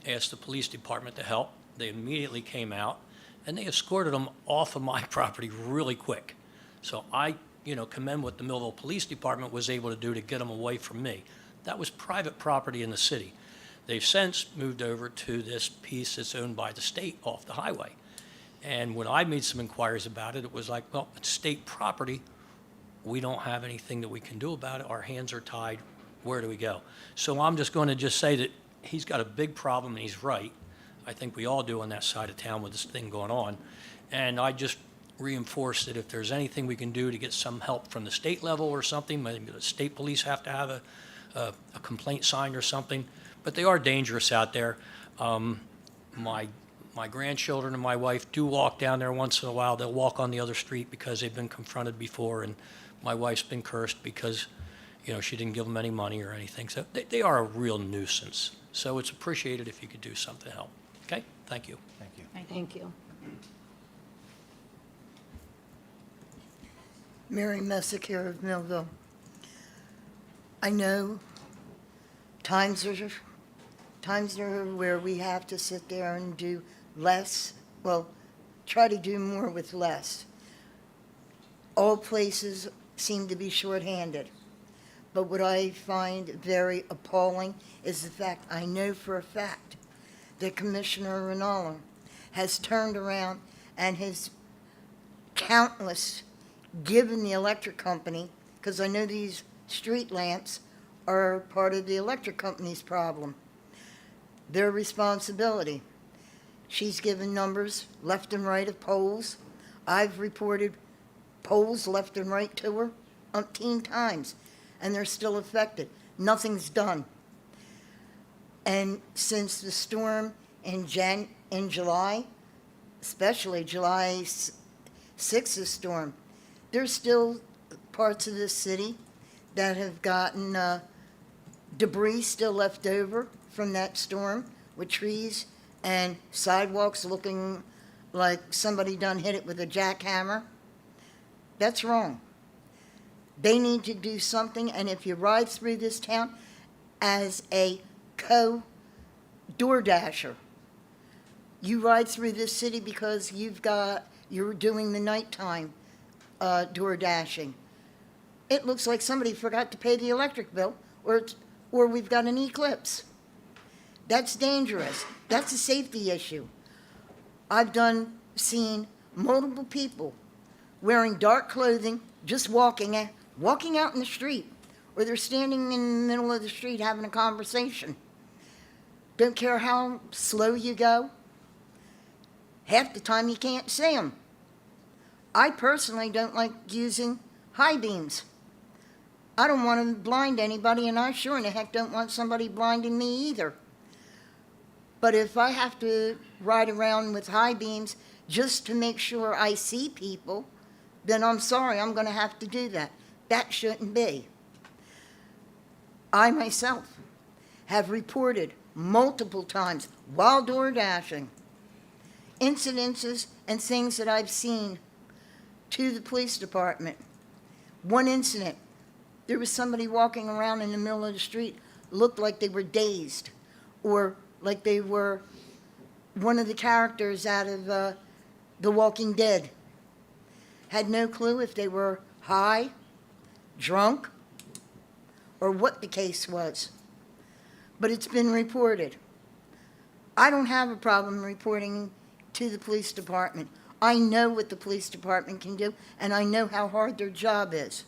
ask the police department to help. They immediately came out, and they escorted them off of my property really quick. So I, commend what the Millville Police Department was able to do to get them away from me. That was private property in the city. They've since moved over to this piece that's owned by the state off the highway. And when I made some inquiries about it, it was like, well, it's state property. We don't have anything that we can do about it. Our hands are tied. Where do we go? So I'm just going to just say that he's got a big problem, and he's right. I think we all do on that side of town with this thing going on. And I just reinforce that if there's anything we can do to get some help from the state level or something, maybe the state police have to have a complaint signed or something. But they are dangerous out there. My grandchildren and my wife do walk down there once in a while. They'll walk on the other street because they've been confronted before, and my wife's been cursed because, she didn't give them any money or anything. So they are a real nuisance. So it's appreciated if you could do something to help. Okay? Thank you.
Thank you.
Thank you.
Mary Messick here of Millville. I know times are where we have to sit there and do less, try to do more with less. All places seem to be shorthanded. But what I find very appalling is the fact, I know for a fact, that Commissioner Rinaldo has turned around and has given the electric company, because I know these street lamps are part of the electric company's problem, their responsibility. She's given numbers left and right of poles. I've reported poles left and right to her umpteen times, and they're still affected. Nothing's done. And since the storm in July, especially July 6th storm, there's still parts of the city that have gotten debris still left over from that storm, with trees and sidewalks looking like somebody done hit it with a jackhammer. That's wrong. They need to do something, and if you ride through this town as a DoorDasher, you ride through this city because you're doing the nighttime door dashing. It looks like somebody forgot to pay the electric bill, or we've got an eclipse. That's dangerous. That's a safety issue. I've seen multiple people wearing dark clothing, just walking out in the street, or they're standing in the middle of the street having a conversation. Don't care how slow you go. Half the time you can't see them. I personally don't like using high beams. I don't want to blind anybody, and I sure in the heck don't want somebody blinding me either. But if I have to ride around with high beams just to make sure I see people, then I'm sorry, I'm going to have to do that. That shouldn't be. I myself have reported multiple times while door dashing incidences and things that I've seen to the police department. One incident, there was somebody walking around in the middle of the street, looked like they were dazed, or like they were one of the characters out of The Walking Dead. Had no clue if they were high, drunk, or what the case was. But it's been reported. I don't have a problem reporting to the police department. I know what the police department can do, and I know how hard their job is.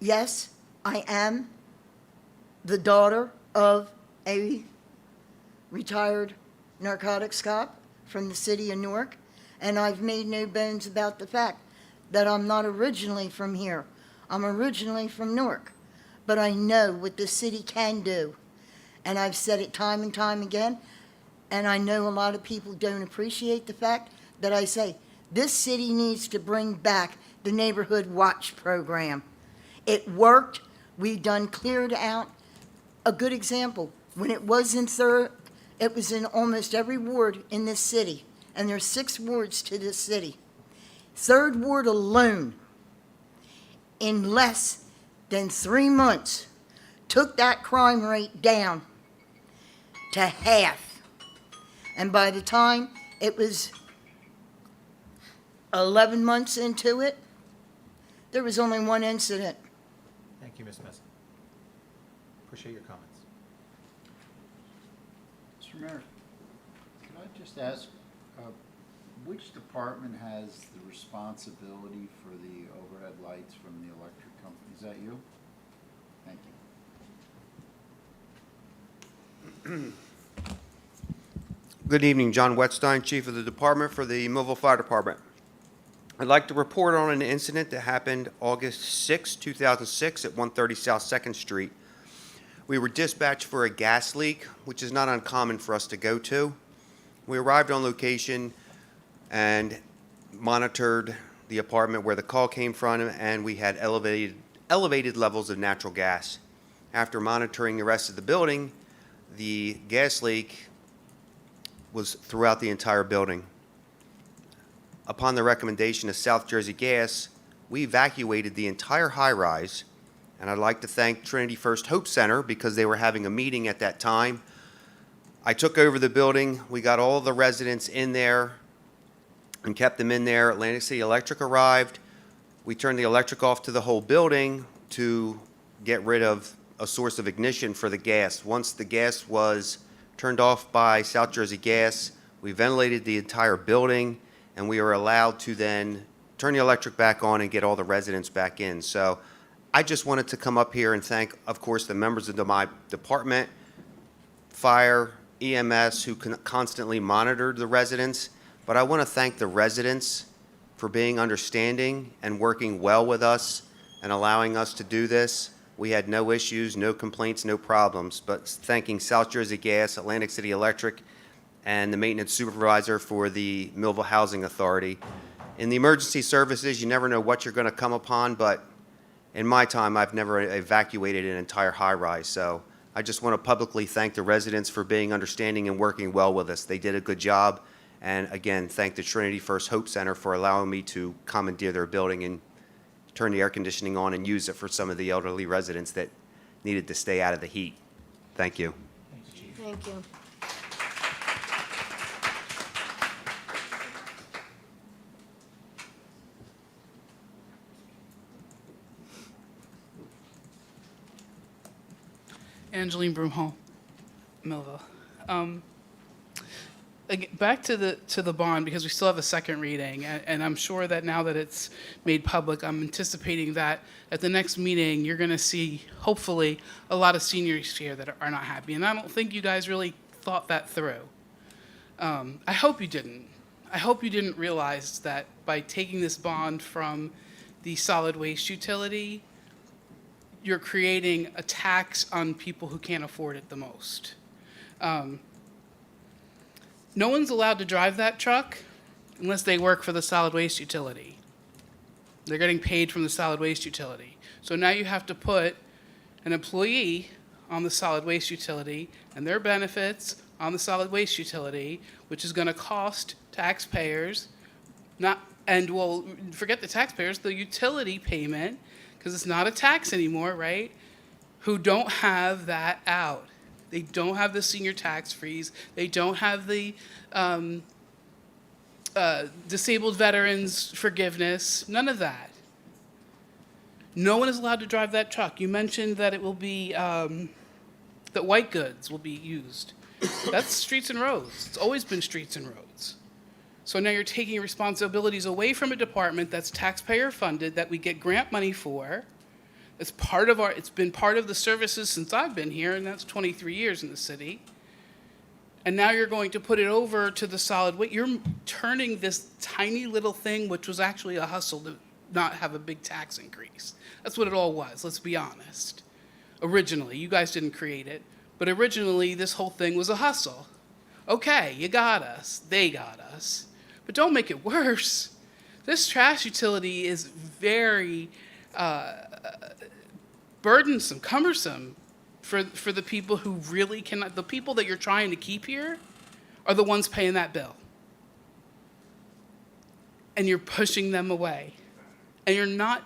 Yes, I am the daughter of a retired narcotics cop from the city of Newark, and I've made no bones about the fact that I'm not originally from here. I'm originally from Newark, but I know what the city can do, and I've said it time and time again, and I know a lot of people don't appreciate the fact that I say this city needs to bring back the Neighborhood Watch program. It worked. We done cleared out. A good example, when it was in third, it was in almost every ward in this city, and there's 6 wards to this city. Third ward alone, in less than 3 months, took that crime rate down to half. And by the time it was 11 months into it, there was only 1 incident.
Thank you, Ms. Messon. Appreciate your comments.
Mr. Mayor, could I just ask, which department has the responsibility for the overhead lights from the electric company? Is that you? Thank you.
Good evening, John Wetstein, Chief of the Department for the Millville Fire Department. I'd like to report on an incident that happened August 6, 2006 at 130 South 2nd Street. We were dispatched for a gas leak, which is not uncommon for us to go to. We arrived on location and monitored the apartment where the call came from, and we had elevated levels of natural gas. After monitoring the rest of the building, the gas leak was throughout the entire building. Upon the recommendation of South Jersey Gas, we evacuated the entire high-rise, and I'd like to thank Trinity First Hope Center because they were having a meeting at that time. I took over the building. We got all the residents in there and kept them in there. Atlantic City Electric arrived. We turned the electric off to the whole building to get rid of a source of ignition for the gas. Once the gas was turned off by South Jersey Gas, we ventilated the entire building, and we were allowed to then turn the electric back on and get all the residents back in. So I just wanted to come up here and thank, of course, the members of my department, fire, EMS, who constantly monitored the residents. But I want to thank the residents for being understanding and working well with us and allowing us to do this. We had no issues, no complaints, no problems. But thanking South Jersey Gas, Atlantic City Electric, and the maintenance supervisor for the Millville Housing Authority. In the emergency services, you never know what you're going to come upon, but in my time, I've never evacuated an entire high-rise. So I just want to publicly thank the residents for being understanding and working well with us. They did a good job, And again, thank the Trinity First Hope Center for allowing me to commandeer their building and turn the air conditioning on and use it for some of the elderly residents that needed to stay out of the heat. Thank you.
Thank you.
Angeline Broomhall, Millville. Again, back to the bond, because we still have a second reading, and I'm sure that now that it's made public, I'm anticipating that at the next meeting, you're going to see, hopefully, a lot of seniors here that are not happy. And I don't think you guys really thought that through. I hope you didn't. I hope you didn't realize that by taking this bond from the solid waste utility, you're creating a tax on people who can't afford it the most. No one's allowed to drive that truck unless they work for the solid waste utility. They're getting paid from the solid waste utility. So now you have to put an employee on the solid waste utility and their benefits on the solid waste utility, which is going to cost taxpayers, forget the taxpayers, the utility payment, because it's not a tax anymore, right? Who don't have that out. They don't have the senior tax freeze. They don't have the disabled veterans forgiveness. None of that. No one is allowed to drive that truck. You mentioned that it will be, that white goods will be used. That's streets and roads. It's always been streets and roads. So now you're taking responsibilities away from a department that's taxpayer funded, that we get grant money for. It's been part of the services since I've been here, and that's 23 years in the city. And now you're going to put it over to the solid waste. You're turning this tiny little thing, which was actually a hustle to not have a big tax increase. That's what it all was, let's be honest. Originally, you guys didn't create it, but originally this whole thing was a hustle. Okay, you got us, they got us, but don't make it worse. This trash utility is very burdensome, cumbersome for the people who really cannot. The people that you're trying to keep here are the ones paying that bill. And you're pushing them away. And you're not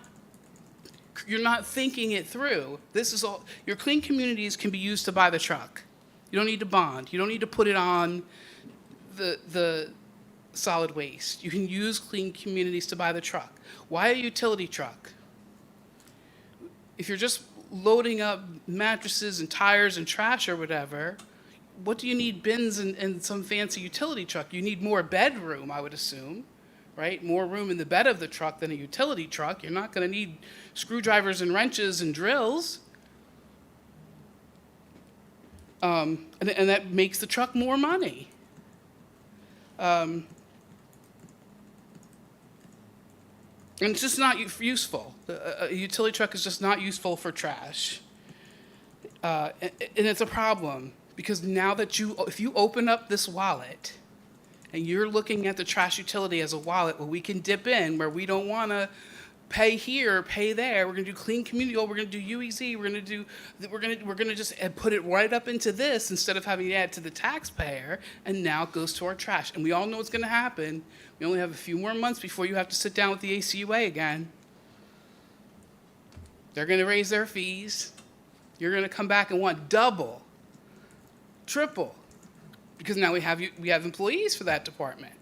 thinking it through. This is all, your clean communities can be used to buy the truck. You don't need to bond. You don't need to put it on the solid waste. You can use clean communities to buy the truck. Why a utility truck? If you're just loading up mattresses and tires and trash or whatever, what do you need bins and some fancy utility truck? You need more bedroom, I would assume, right? More room in the bed of the truck than a utility truck. You're not going to need screwdrivers and wrenches and drills. And that makes the truck more money. And it's just not useful. A utility truck is just not useful for trash. And it's a problem, because now that if you open up this wallet and you're looking at the trash utility as a wallet where we can dip in, where we don't want to pay here, pay there, we're going to do clean community, we're going to do UEZ, we're going to just put it right up into this instead of having to add to the taxpayer, and now it goes to our trash. And we all know what's going to happen. We only have a few more months before you have to sit down with the ACUA again. They're going to raise their fees. You're going to come back and want double, triple, because now we have employees for that department.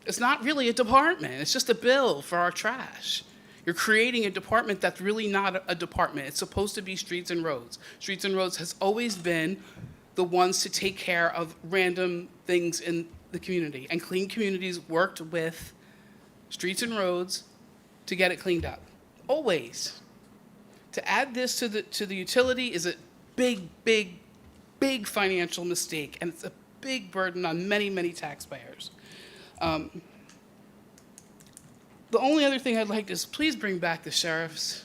It's not really a department. It's just a bill for our trash. You're creating a department that's really not a department. It's supposed to be streets and roads. Streets and roads has always been the ones to take care of random things in the community. And Clean Communities worked with streets and roads to get it cleaned up. Always. To add this to the utility is a big, big, big financial mistake, and it's a big burden on many, many taxpayers. The only other thing I'd like is please bring back the sheriffs.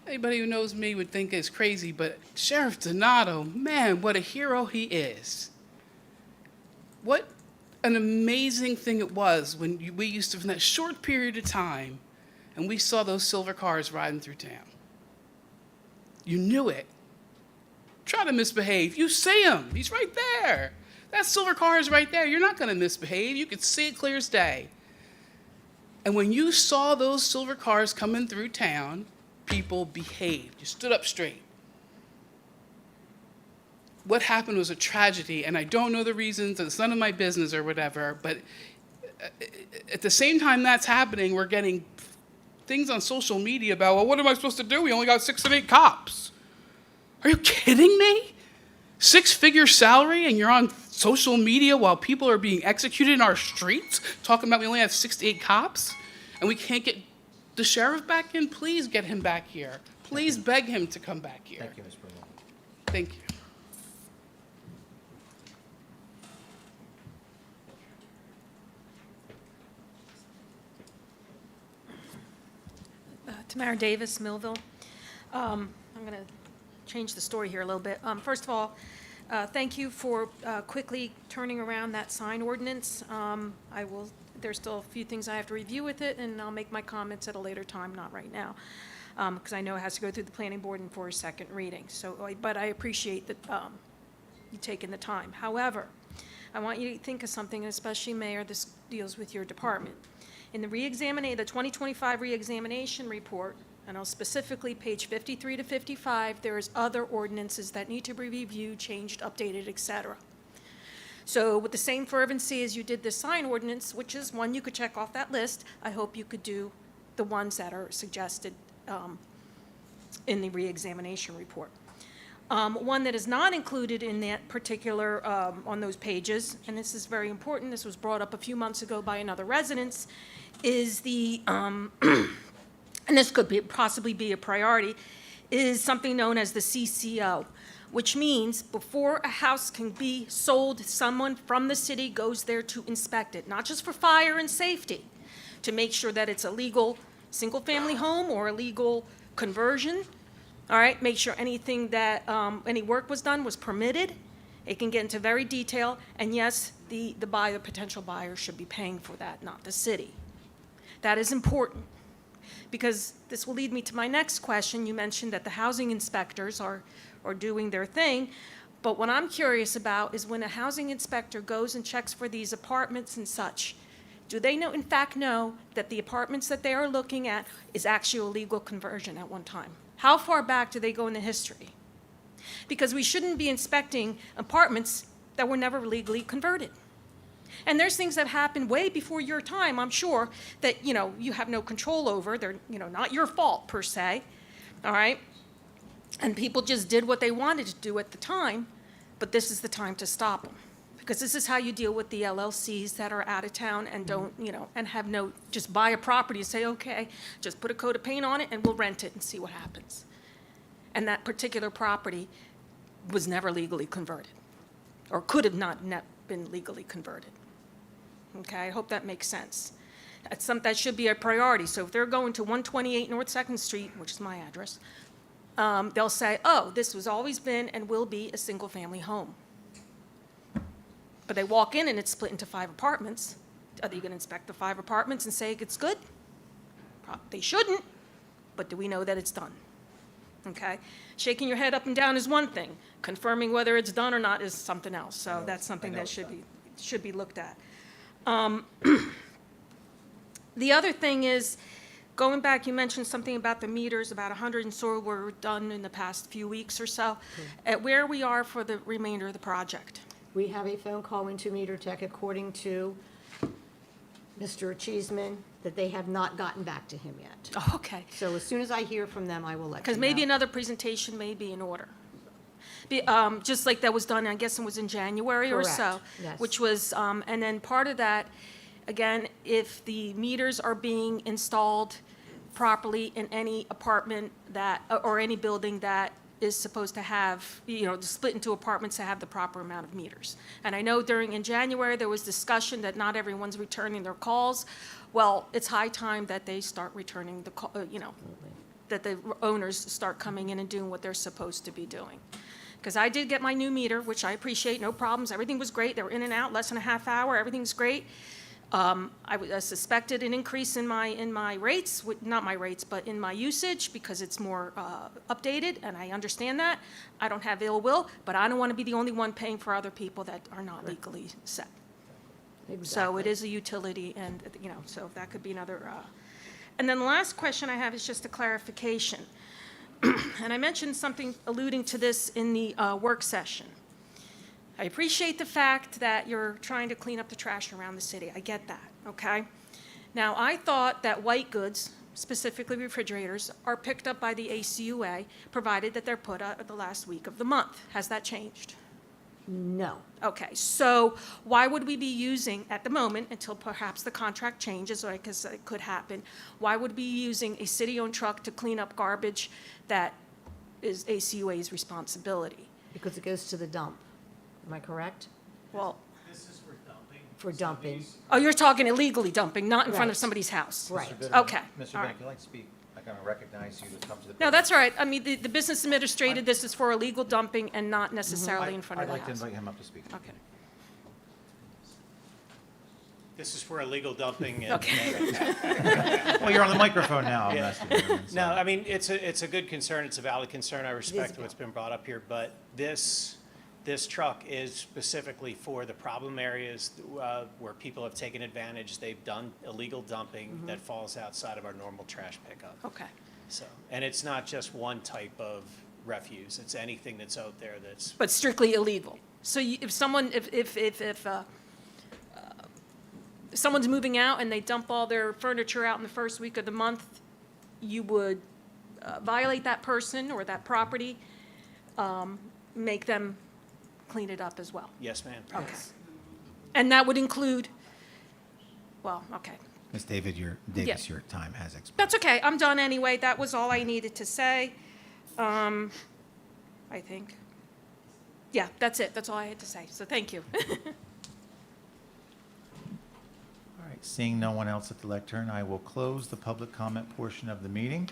Anybody who knows me would think it's crazy, but Sheriff Donato, man, what a hero he is. What an amazing thing it was when we used to, in that short period of time, and we saw those silver cars riding through town. You knew it. Try to misbehave. You see him. He's right there. That silver car is right there. You're not going to misbehave. You could see it clear as day. And when you saw those silver cars coming through town, people behaved. You stood up straight. What happened was a tragedy, and I don't know the reasons, and it's none of my business or whatever, but at the same time that's happening, we're getting things on social media about, well, what am I supposed to do? We only got 6 and 8 cops. Are you kidding me? 6-figure salary, and you're on social media while people are being executed in our streets, talking about we only have 6 to 8 cops, and we can't get the sheriff back in? Please get him back here. Please beg him to come back here.
Thank you, Ms. Brindle.
Thank you.
Tamara Davis, Millville. I'm going to change the story here a little bit. First of all, thank you for quickly turning around that sign ordinance. There's still a few things I have to review with it, and I'll make my comments at a later time, not right now, because I know it has to go through the planning board and for a second reading. But I appreciate that you taking the time. However, I want you to think of something, and especially Mayor, this deals with your department. In the 2025 reexamination report, and I'll specifically page 53 to 55, there is other ordinances that need to be reviewed, changed, updated, etc. So with the same fervency as you did the sign ordinance, which is one you could check off that list, I hope you could do the ones that are suggested in the reexamination report. One that is not included in that particular, on those pages, and this is very important, this was brought up a few months ago by another resident, is the, and this could possibly be a priority, is something known as the CCO, which means before a house can be sold, someone from the city goes there to inspect it, not just for fire and safety, to make sure that it's a legal single-family home or a legal conversion. All right, make sure anything that, any work was done was permitted. It can get into very detail, and yes, the buyer, potential buyer should be paying for that, not the city. That is important, because this will lead me to my next question. You mentioned that the housing inspectors are doing their thing, but what I'm curious about is when a housing inspector goes and checks for these apartments and such, do they in fact know that the apartments that they are looking at is actually a legal conversion at one time? How far back do they go in the history? Because we shouldn't be inspecting apartments that were never legally converted. And there's things that happened way before your time, I'm sure, that, you have no control over. They're, not your fault per se, all right? And people just did what they wanted to do at the time, but this is the time to stop them. Because this is how you deal with the LLCs that are out of town and don't, and have just buy a property and say, okay, just put a coat of paint on it and we'll rent it and see what happens. And that particular property was never legally converted, or could have not been legally converted. Okay, I hope that makes sense. That should be a priority. So if they're going to 128 North 2nd Street, which is my address, they'll say, oh, this was always been and will be a single-family home. But they walk in and it's split into 5 apartments. Are they going to inspect the 5 apartments and say it's good? They shouldn't, but do we know that it's done? Okay? Shaking your head up and down is one thing. Confirming whether it's done or not is something else. So that's something that should be looked at. The other thing is, going back, you mentioned something about the meters, about 100 and so were done in the past few weeks or so. At where we are for the remainder of the project?
We have a phone call into Meter Tech, according to Mr. Cheeseman, that they have not gotten back to him yet.
Oh, okay.
So as soon as I hear from them, I will let you know.
Because maybe another presentation may be in order. Just like that was done, I guess it was in January or so.
Correct, yes.
Which was, and then part of that, again, if the meters are being installed properly in any apartment that, or any building that is supposed to have, split into apartments to have the proper amount of meters. And I know in January, there was discussion that not everyone's returning their calls. Well, it's high time that they start returning the call, that the owners start coming in and doing what they're supposed to be doing. Because I did get my new meter, which I appreciate, no problems. Everything was great. They were in and out, less than a half hour. Everything's great. I suspected an increase in my rates, not my rates, but in my usage, because it's more updated, and I understand that. I don't have ill will, but I don't want to be the only one paying for other people that are not legally set. So it is a utility, and, so that could be another. And then the last question I have is just a clarification. And I mentioned something alluding to this in the work session. I appreciate the fact that you're trying to clean up the trash around the city. I get that, okay? Now, I thought that white goods, specifically refrigerators, are picked up by the ACUA, provided that they're put out at the last week of the month. Has that changed?
No.
Okay, so why would we be using, at the moment, until perhaps the contract changes, or because it could happen, why would we be using a city-owned truck to clean up garbage that is ACUA's responsibility?
Because it goes to the dump. Am I correct?
Well,
This is for dumping.
For dumping.
oh, you're talking illegally dumping, not in front of
Right.
somebody's house?
Right.
Mr. Bitterman,
Okay,
Mr.
all
Bennett,
right.
can I speak? I kind of recognize you to come to the.
No, that's all right. I mean, the business administrator, this is for illegal dumping and not necessarily in front of the
I'd like to
house.
invite him up to speak.
Okay.
This is for illegal dumping and.
Okay.
Well, you're on the microphone now,
Yeah.
Mr. Bitterman, so-
No, I mean, it's a good concern, it's a valid concern, I respect
valid.
what's been brought up here, but this truck is specifically for the problem areas where people have taken advantage, they've done illegal dumping that falls outside of our normal trash pickup.
Okay.
So, and it's not just one type of refuse, it's anything that's out there that's,
But strictly illegal. So if someone, if someone's moving out and they dump all their furniture out in the first week of the month, you would violate that person or that property, make them clean it up as well.
yes, ma'am.
Okay. And that would include, well, okay.
Ms. Davis, your time has expired.
That's okay. I'm done anyway. That was all I needed to say. I think. Yeah, that's it. That's all I had to say. So thank you.
All right, seeing no one else at the lectern, I will close the public comment portion of the meeting.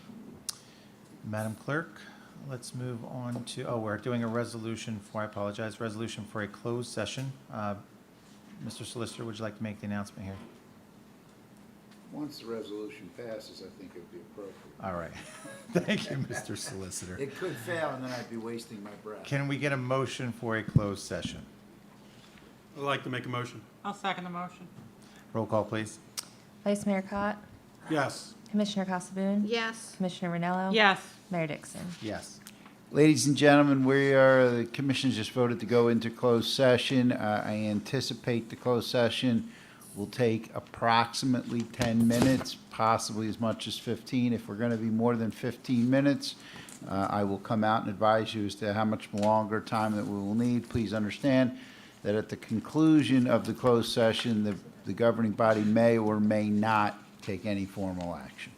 Madam Clerk, let's move on to, we're doing a resolution for, I apologize, resolution for a closed session. Mr. Solicitor, would you like to make the announcement here?
Once the resolution passes, I think it would be appropriate.
All right. Thank you, Mr. Solicitor.
It could fail, and then I'd be wasting my breath.
Can we get a motion for a closed session?
I'd like to make a motion.
I'll second the motion.
Roll call, please.
Vice Mayor Cott,
Yes.
Commissioner Casabun,
Yes.
Commissioner Ranello.
Yes.
Mayor Dixon.
Yes.
Ladies and gentlemen, the commission just voted to go into closed session. I anticipate the closed session will take approximately 10 minutes, possibly as much as 15. If we're going to be more than 15 minutes, I will come out and advise you as to how much longer time that we will need. Please understand that at the conclusion of the closed session, the governing body may or may not take any formal action.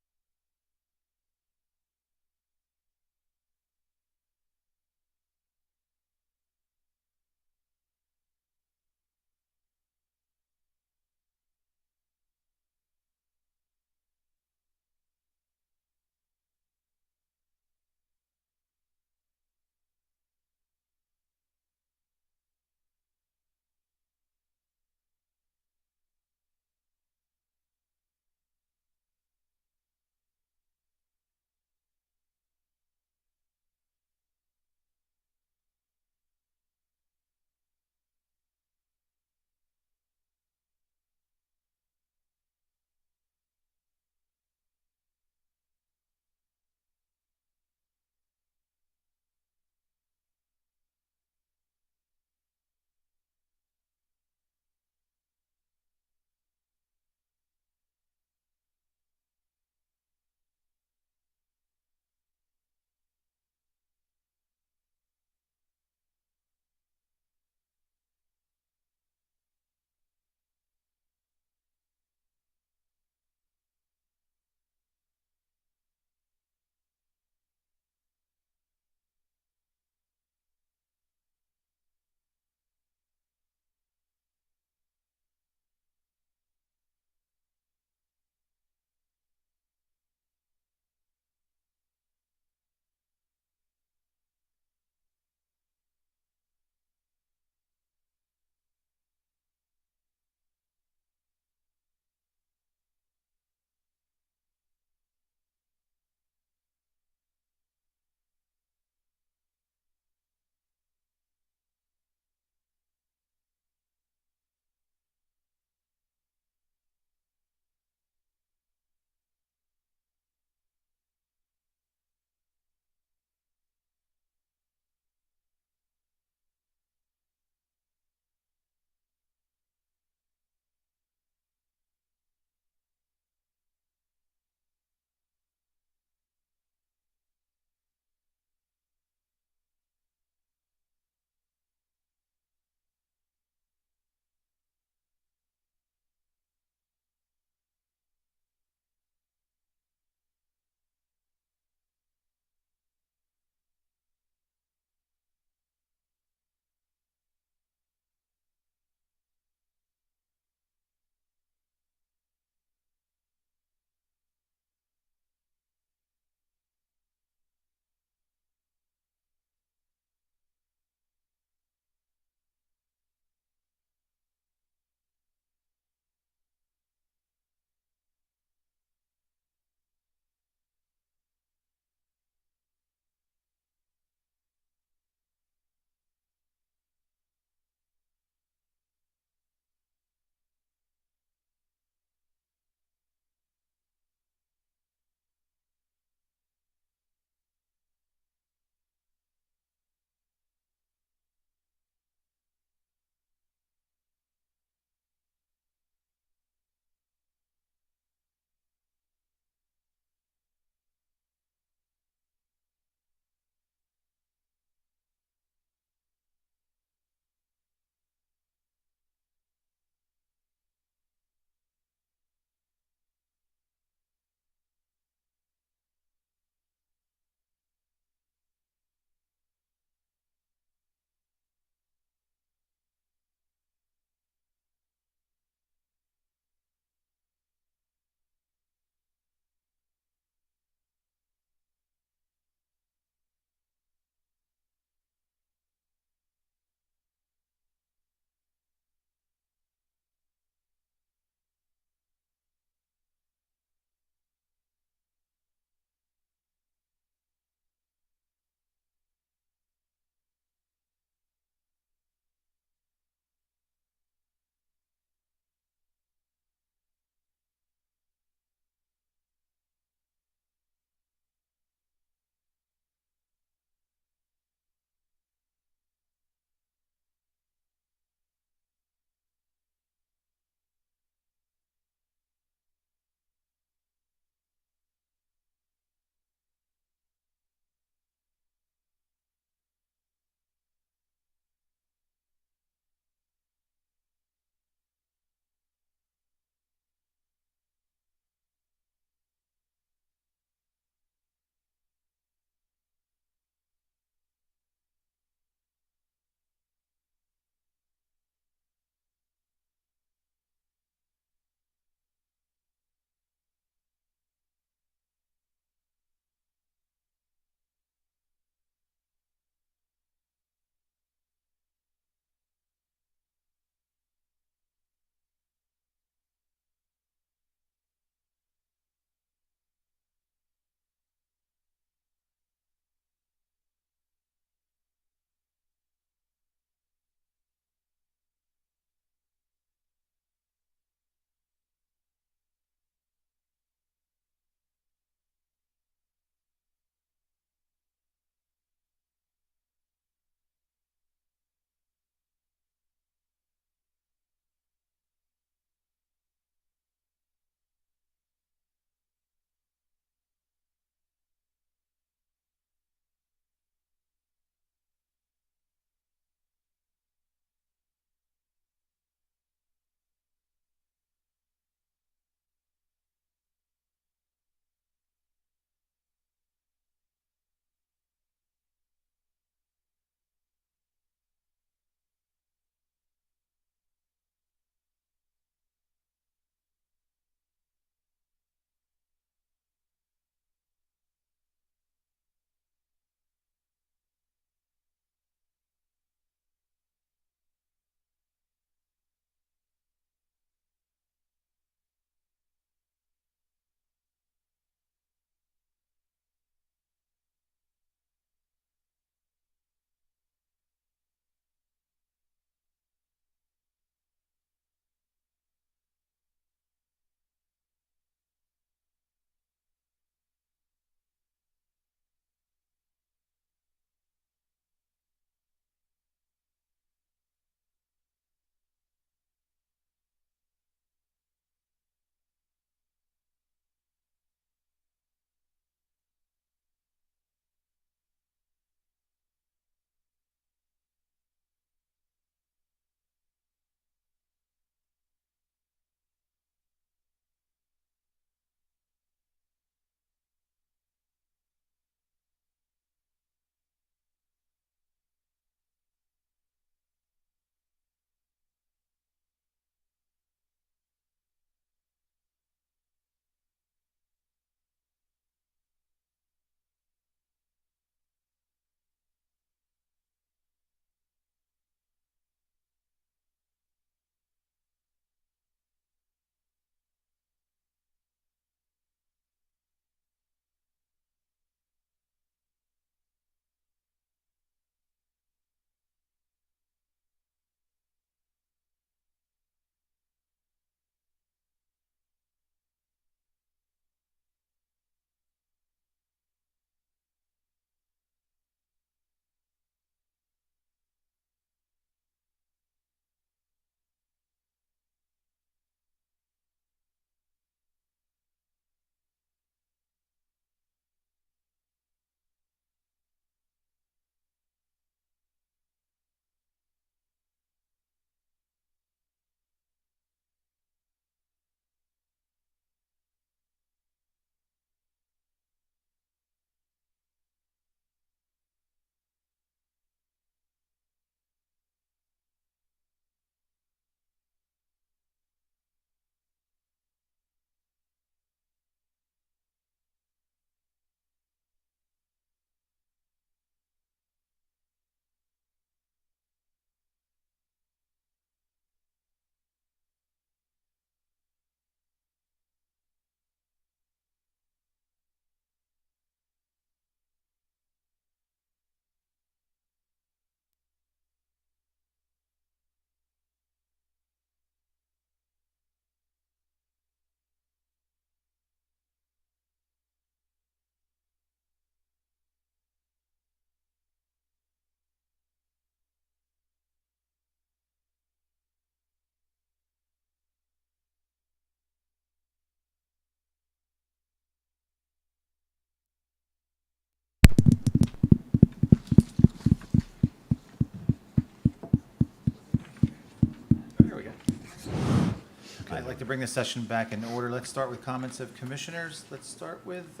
like to bring the session back in order. Let's start with comments of commissioners. Let's start with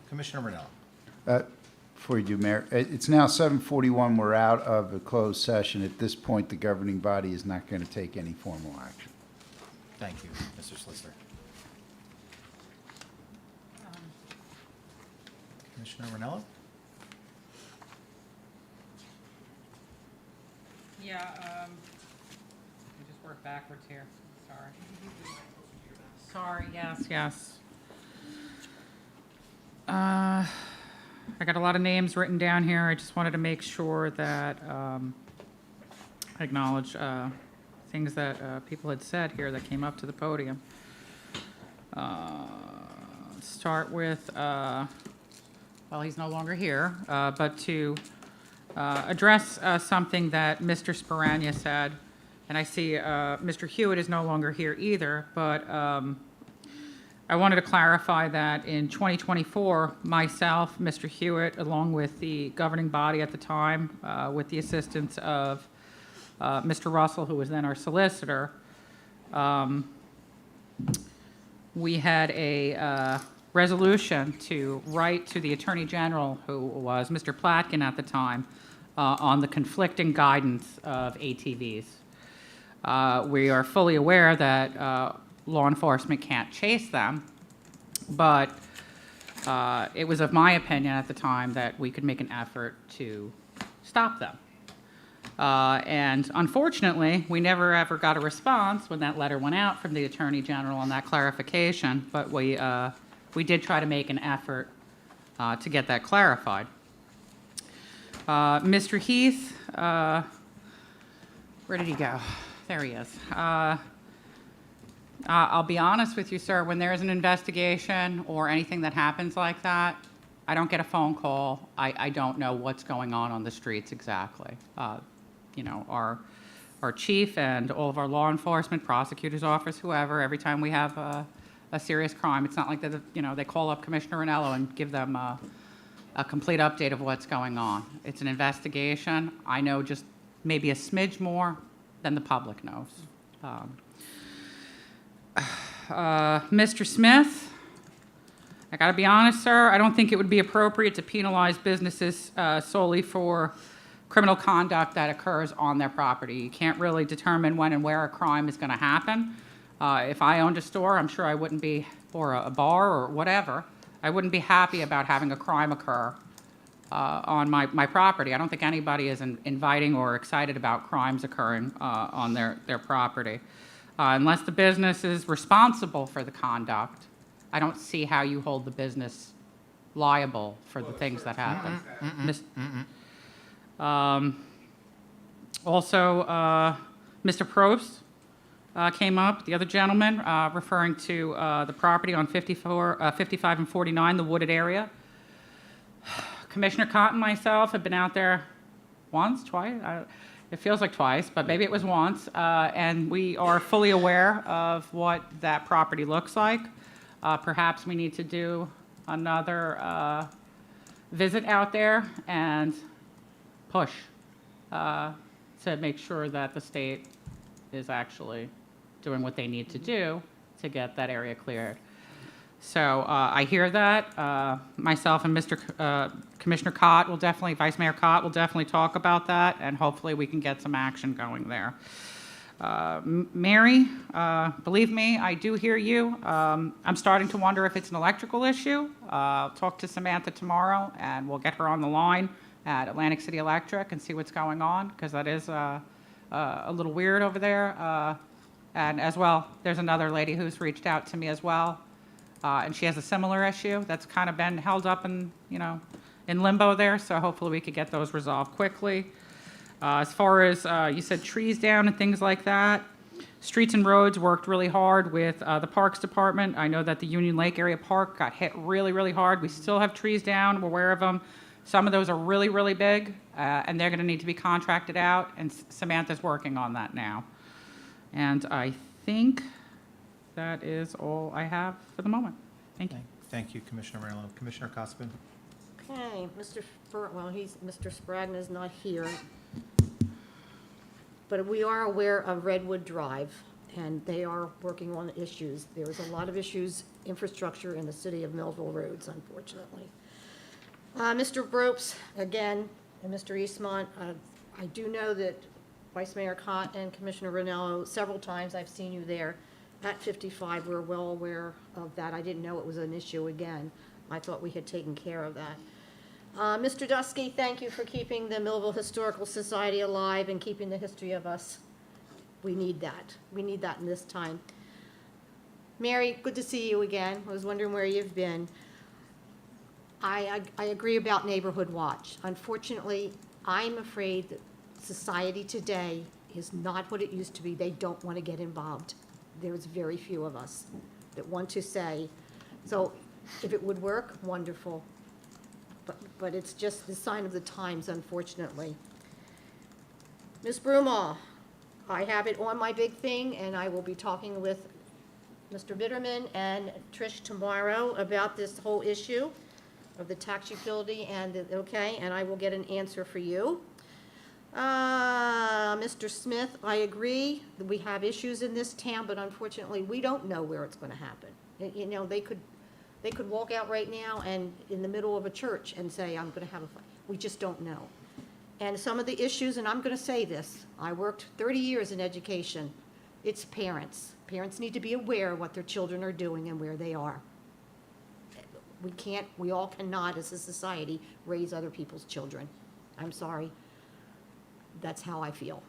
Commissioner Ranella.
Before you do, Mayor, it's now 7:41. We're out of a closed session. At this point, the governing body is not going to take any formal action.
Thank you, Mr. Solicitor. Commissioner Ranella?
Yeah, let me just work backwards here, sorry. Yes. I got a lot of names written down here. I just wanted to make sure that I acknowledge things that people had said here that came up to the podium. Start with, well, he's no longer here, but to address something that Mr. Sparagna said, and I see Mr. Hewitt is no longer here either, but I wanted to clarify that in 2024, myself, Mr. Hewitt, along with the governing body at the time, with the assistance of Mr. Russell, who was then our solicitor, we had a resolution to write to the Attorney General, who was Mr. Platkin at the time, on the conflicting guidance of ATVs. We are fully aware that law enforcement can't chase them, but it was of my opinion at the time that we could make an effort to stop them. And unfortunately, we never ever got a response when that letter went out from the Attorney General on that clarification, but we did try to make an effort to get that clarified. Mr. Heath, where did he go? There he is. I'll be honest with you, sir, when there is an investigation or anything that happens like that, I don't get a phone call. I don't know what's going on the streets exactly. You know, our chief and all of our law enforcement, prosecutor's office, whoever, every time we have a serious crime, it's not like that, you know, they call up Commissioner Ranello and give them a complete update of what's going on. It's an investigation. I know just maybe a smidge more than the public knows. Mr. Smith, I gotta be honest, sir, I don't think it would be appropriate to penalize businesses solely for criminal conduct that occurs on their property. You can't really determine when and where a crime is gonna happen. If I owned a store, I'm sure I wouldn't be, or a bar or whatever, I wouldn't be happy about having a crime occur on my property. I don't think anybody is inviting or excited about crimes occurring on their property. Unless the business is responsible for the conduct, I don't see how you hold the business liable for the things that happen. Also, Mr. Probst came up, the other gentleman, referring to the property on 55 and 49, the wooded area. Commissioner Cotton and myself have been out there once, twice, it feels like twice, but maybe it was once, and we are fully aware of what that property looks like. Perhaps we need to do another visit out there and push to make sure that the state is actually doing what they need to do to get that area cleared. So I hear that. Myself and Commissioner Cott will definitely, Vice Mayor Cott will definitely talk about that, and hopefully we can get some action going there. Mary, believe me, I do hear you. I'm starting to wonder if it's an electrical issue. I'll talk to Samantha tomorrow, and we'll get her on the line at Atlantic City Electric and see what's going on, because that is a little weird over there. And as well, there's another lady who's reached out to me as well. And she has a similar issue that's kind of been held up in limbo there, so hopefully we could get those resolved quickly. As far as, you said trees down and things like that, Streets and Roads worked really hard with the Parks Department. I know that the Union Lake Area Park got hit really, really hard. We still have trees down, we're aware of them. Some of those are really, really big, and they're gonna need to be contracted out, and Samantha's working on that now. And I think that is all I have for the moment. Thank you.
Thank you, Commissioner Ranello. Commissioner Cospin?
Okay, Mr. Spragna is not here. But we are aware of Redwood Drive, and they are working on issues. There is a lot of issues, infrastructure in the city of Millville roads, unfortunately. Mr. Bropes, again, and Mr. Eastmont, I do know that Vice Mayor Cott and Commissioner Ranello, several times I've seen you there at 55. We're well aware of that. I didn't know it was an issue again. I thought we had taken care of that. Mr. Dusky, thank you for keeping the Millville Historical Society alive and keeping the history of us. We need that. We need that in this time. Mary, good to see you again. I was wondering where you've been. I agree about Neighborhood Watch. Unfortunately, I'm afraid that society today is not what it used to be. They don't want to get involved. There's very few of us that want to say. So if it would work, wonderful. But it's just the sign of the times, unfortunately. Ms. Broomall, I have it on my big thing, and I will be talking with Mr. Bitterman and Trish tomorrow about this whole issue of the tax utility and, and I will get an answer for you. Mr. Smith, I agree that we have issues in this town, but unfortunately, we don't know where it's going to happen. You know, they could walk out right now and in the middle of a church and say, I'm going to have a fight. We just don't know. And some of the issues, and I'm going to say this, I worked 30 years in education. It's parents. Parents need to be aware of what their children are doing and where they are. We all cannot, as a society, raise other people's children. I'm sorry. That's how I feel.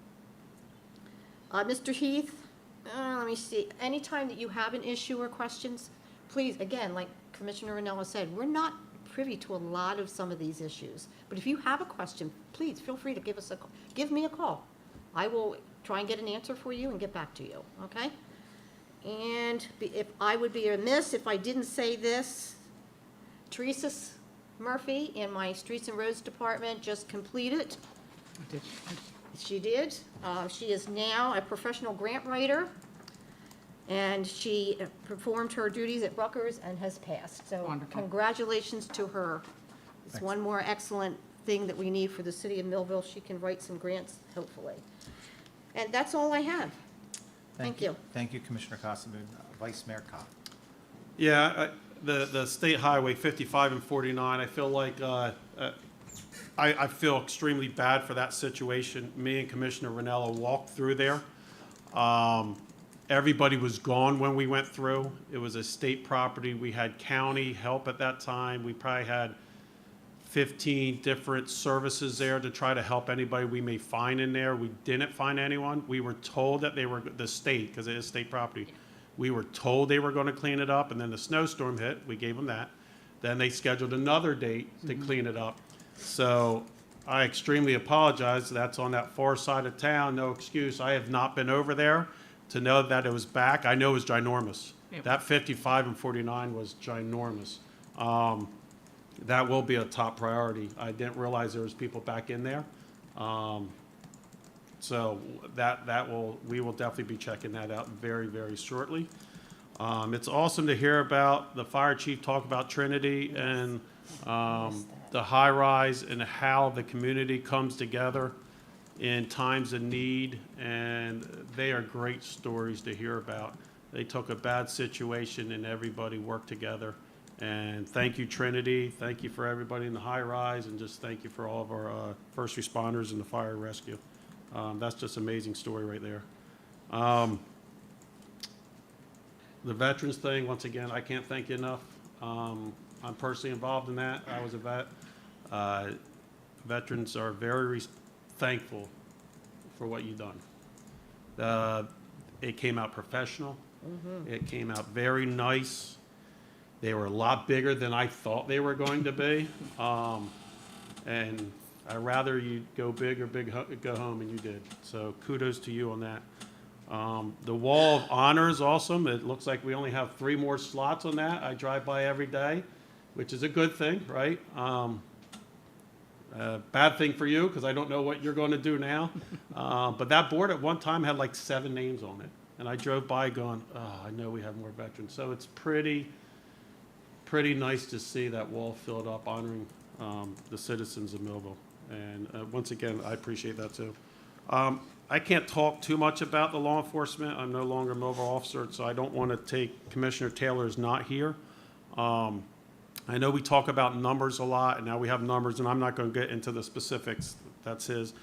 Mr. Heath, let me see. Anytime that you have an issue or questions, please, again, like Commissioner Ranello said, we're not privy to a lot of some of these issues. But if you have a question, please feel free to give me a call. I will try and get an answer for you and get back to you, okay? And if I would be remiss if I didn't say this, Teresa Murphy in my Streets and Roads Department just completed. She did. She is now a professional grant writer, and she performed her duties at Rutgers and has passed. So
Wonderful.
Congratulations to her. It's
Thanks.
one more excellent thing that we need for the city of Millville. She can write some grants, hopefully. And that's all I have. Thank you.
Thank you, Commissioner Casabun. Vice Mayor Cott.
Yeah, the State Highway 55 and 49, I feel like, I feel extremely bad for that situation. Me and Commissioner Ranello walked through there. Everybody was gone when we went through. It was a state property. We had county help at that time. We probably had 15 different services there to try to help anybody we may find in there. We didn't find anyone. We were told that they were, the state, because it is state property, we were told they were going to clean it up, and then the snowstorm hit. We gave them that. Then they scheduled another date to clean it up. So I extremely apologize. That's on that far side of town. No excuse. I have not been over there to know that it was back. I know it was ginormous. That 55 and 49 was ginormous. That will be a top priority. I didn't realize there was people back in there. So we will definitely be checking that out very, very shortly. It's awesome to hear about the fire chief talk about Trinity and the high rise and how the community comes together in times of need, and they are great stories to hear about. They took a bad situation and everybody worked together. And thank you, Trinity. Thank you for everybody in the high rise, and just thank you for all of our first responders and the fire rescue. That's just an amazing story right there. The veterans thing, once again, I can't thank you enough. I'm personally involved in that. I was a vet. Veterans are very thankful for what you've done. It came out professional. It came out very nice. They were a lot bigger than I thought they were going to be. And I'd rather you go big or go home, and you did. So kudos to you on that. The Wall of Honor is awesome. It looks like we only have 3 more slots on that. I drive by every day, which is a good thing, right? Bad thing for you, because I don't know what you're going to do now. But that board at one time had like 7 names on it. And I drove by going, oh, I know we have more veterans. So it's pretty nice to see that wall filled up, honoring the citizens of Millville. And once again, I appreciate that too. I can't talk too much about the law enforcement. I'm no longer a Millville officer, so I don't want to take Commissioner Taylor's not here. I know we talk about numbers a lot, and now we have numbers, and I'm not going to get into the specifics. That's his.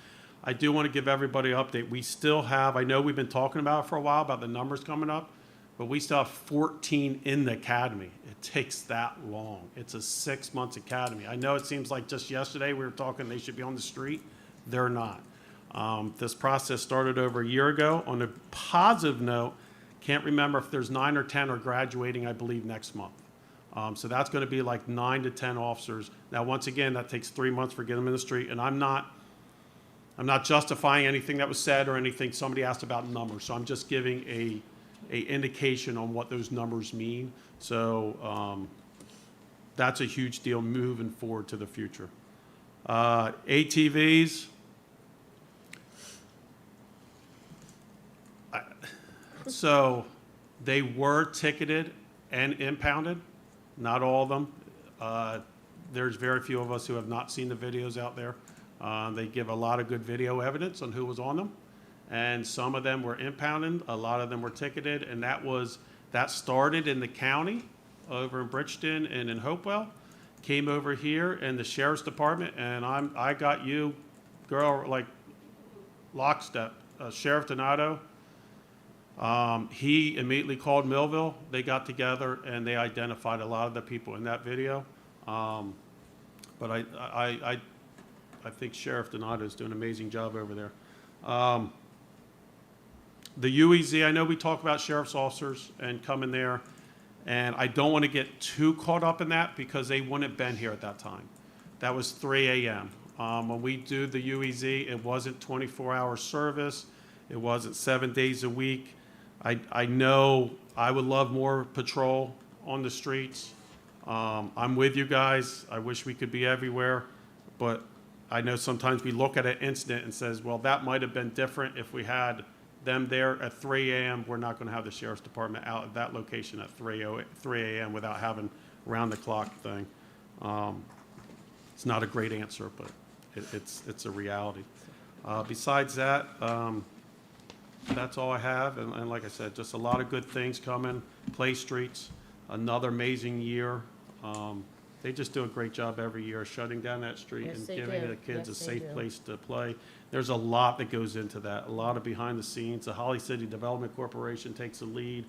I do want to give everybody an update. We still have, I know we've been talking about it for a while, about the numbers coming up, but we still have 14 in the academy. It takes that long. It's a 6-month academy. I know it seems like just yesterday we were talking they should be on the street. They're not. This process started over a year ago. On a positive note, can't remember if there's 9 or 10 are graduating, I believe, next month. So that's going to be like 9 to 10 officers. Now, once again, that takes 3 months for getting them in the street, and I'm not justifying anything that was said or anything. Somebody asked about numbers, so I'm just giving a indication on what those numbers mean. So that's a huge deal moving forward to the future. ATVs. So they were ticketed and impounded. Not all of them. There's very few of us who have not seen the videos out there. They give a lot of good video evidence on who was on them. And some of them were impounded, a lot of them were ticketed, and that started in the county over in Bridgeton and in Hopewell, came over here in the sheriff's department, and I got you, girl, like lockstep. Sheriff Donato, he immediately called Millville. They got together and they identified a lot of the people in that video. But I think Sheriff Donato is doing an amazing job over there. The UEZ, I know we talk about sheriff's officers and coming there, and I don't want to get too caught up in that because they wouldn't have been here at that time. That was 3 a.m. When we do the UEZ, it wasn't 24-hour service. It wasn't 7 days a week. I know I would love more patrol on the streets. I'm with you guys. I wish we could be everywhere, but I know sometimes we look at an incident and says, well, that might have been different if we had them there at 3 a.m. We're not going to have the sheriff's department out at that location at 3 a.m. without having round-the-clock thing. It's not a great answer, but it's a reality. Besides that, that's all I have. And like I said, just a lot of good things coming. Play Streets, another amazing year. They just do a great job every year shutting down that street
Yes,
and
they
giving
do.
the kids
Yes,
a
they
safe
do.
place to play. There's a lot that goes into that, a lot of behind the scenes. The Holly City Development Corporation takes the lead.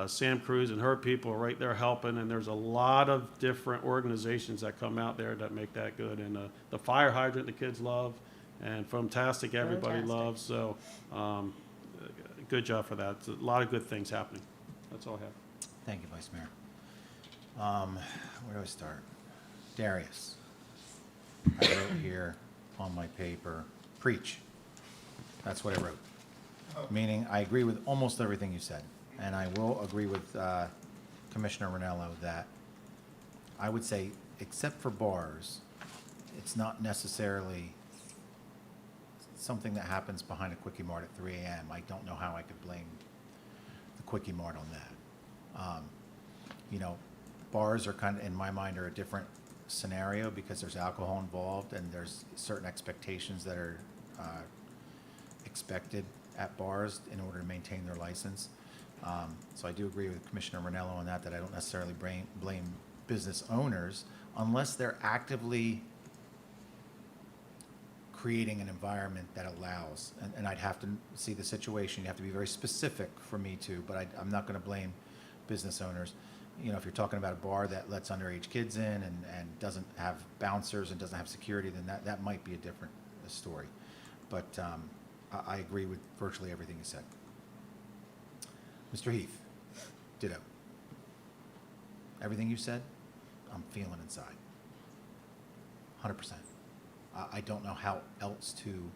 Sam Cruz and her people are right there helping, and there's a lot of different organizations that come out there that make that good. And the fire hydrant the kids love, and Fantastic everybody
Fantastic.
loves. So good job for that. It's a lot of good things happening. That's all I have.
Thank you, Vice Mayor. Where do I start? Darius. I wrote here on my paper, preach. That's what I wrote. Meaning, I agree with almost everything you said. And I will agree with Commissioner Ranello that I would say, except for bars, it's not necessarily something that happens behind a Quickie Mart at 3 a.m. I don't know how I could blame the Quickie Mart on that. You know, bars are kind of, in my mind, are a different scenario because there's alcohol involved and there's certain expectations that are expected at bars in order to maintain their license. So I do agree with Commissioner Ranello on that I don't necessarily blame business owners unless they're actively creating an environment that allows, and I'd have to see the situation. You have to be very specific for me to, but I'm not going to blame business owners. You know, if you're talking about a bar that lets underage kids in and doesn't have bouncers and doesn't have security, then that might be a different story. But I agree with virtually everything you said. Mr. Heath, ditto. Everything you said, I'm feeling inside. 100%. I don't know how else to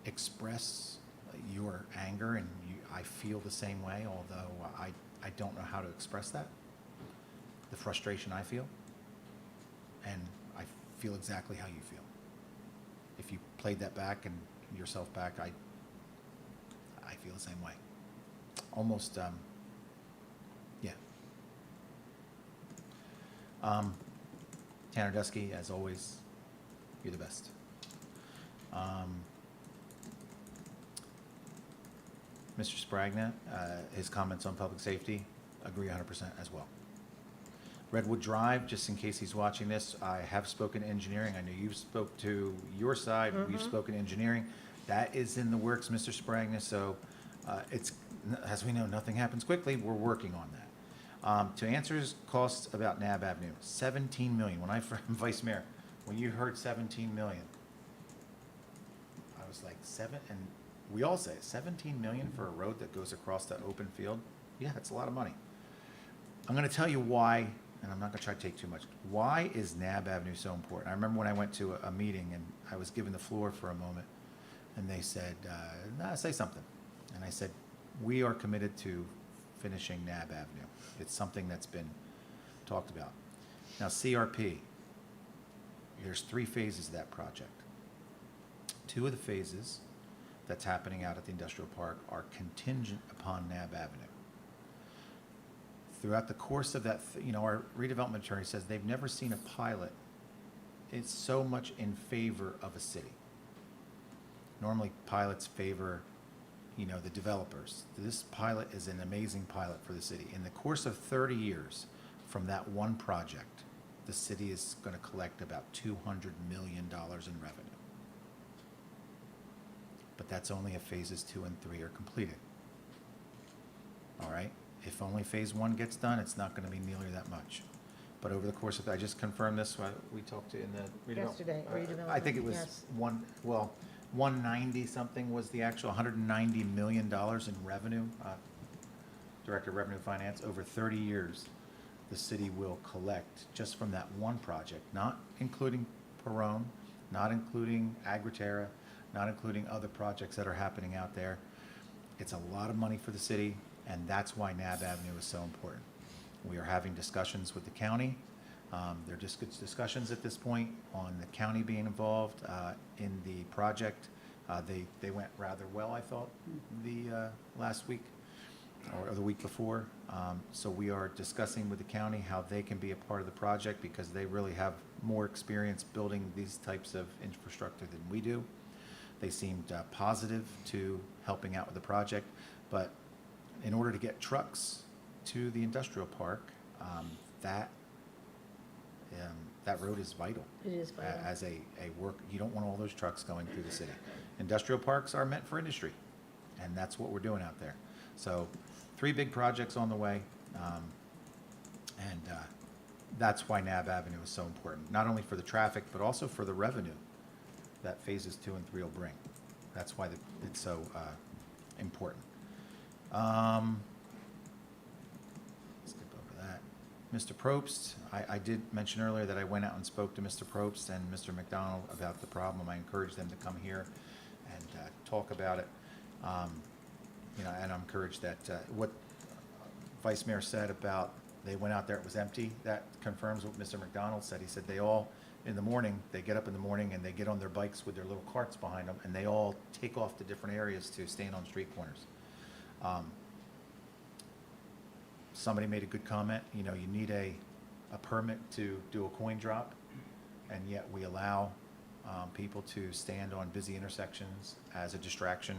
express your anger, and I feel the same way, although I don't know how to express that, the frustration I feel, and I feel exactly how you feel. If you played that back and yourself back, I feel the same way. Almost, yeah. Tanner Dusky, as always, you're the best. Mr. Spragna, his comments on public safety, agree 100% as well. Redwood Drive, just in case he's watching this, I have spoken to engineering. I know you've spoke to your side, we've spoken to engineering. That is in the works, Mr. Spragna, so it's, as we know, nothing happens quickly. We're working on that. To answer his costs about Nab Avenue, 17 million. When I, Vice Mayor, when you heard 17 million, I was like, and we all say 17 million for a road that goes across that open field? Yeah, it's a lot of money. I'm gonna tell you why, and I'm not gonna try to take too much. Why is Nab Avenue so important? I remember when I went to a meeting and I was given the floor for a moment, and they said, nah, say something. And I said, we are committed to finishing Nab Avenue. It's something that's been talked about. Now, CRP, there's 3 phases of that project. 2 of the phases that's happening out at the industrial park are contingent upon Nab Avenue. Throughout the course of that, our redevelopment attorney says they've never seen a pilot. It's so much in favor of a city. Normally, pilots favor, the developers. This pilot is an amazing pilot for the city. In the course of 30 years from that one project, the city is going to collect about $200 million in revenue. But that's only if phases 2 and 3 are completed. All right? If only phase 1 gets done, it's not going to be nearly that much. But over the course of, I just confirmed this, we talked to in the redevelopment.
Yesterday, redevelopment,
I think it was
yes.
190 something was the actual, $190 million in revenue. Director of Revenue Finance, over 30 years, the city will collect just from that one project, not including Perone, not including Agriterra, not including other projects that are happening out there. It's a lot of money for the city, and that's why Nab Avenue is so important. We are having discussions with the county. There are just discussions at this point on the county being involved in the project. They went rather well, I thought, the last week or the week before. So we are discussing with the county how they can be a part of the project because they really have more experience building these types of infrastructure than we do. They seemed positive to helping out with the project, but in order to get trucks to the industrial park, that road is vital.
It is vital.
As a work, you don't want all those trucks going through the city. Industrial parks are meant for industry, and that's what we're doing out there. So 3 big projects on the way, and that's why Nab Avenue is so important, not only for the traffic, but also for the revenue that phases 2 and 3 will bring. That's why it's so important. Skip over that. Mr. Probst, I did mention earlier that I went out and spoke to Mr. Probst and Mr. McDonald about the problem. I encouraged them to come here and talk about it. And I'm encouraged that what Vice Mayor said about they went out there, it was empty, that confirms what Mr. McDonald said. He said they all, in the morning, they get up in the morning and they get on their bikes with their little carts behind them, and they all take off to different areas to stand on street corners. Somebody made a good comment, you need a permit to do a coin drop, and yet we allow people to stand on busy intersections as a distraction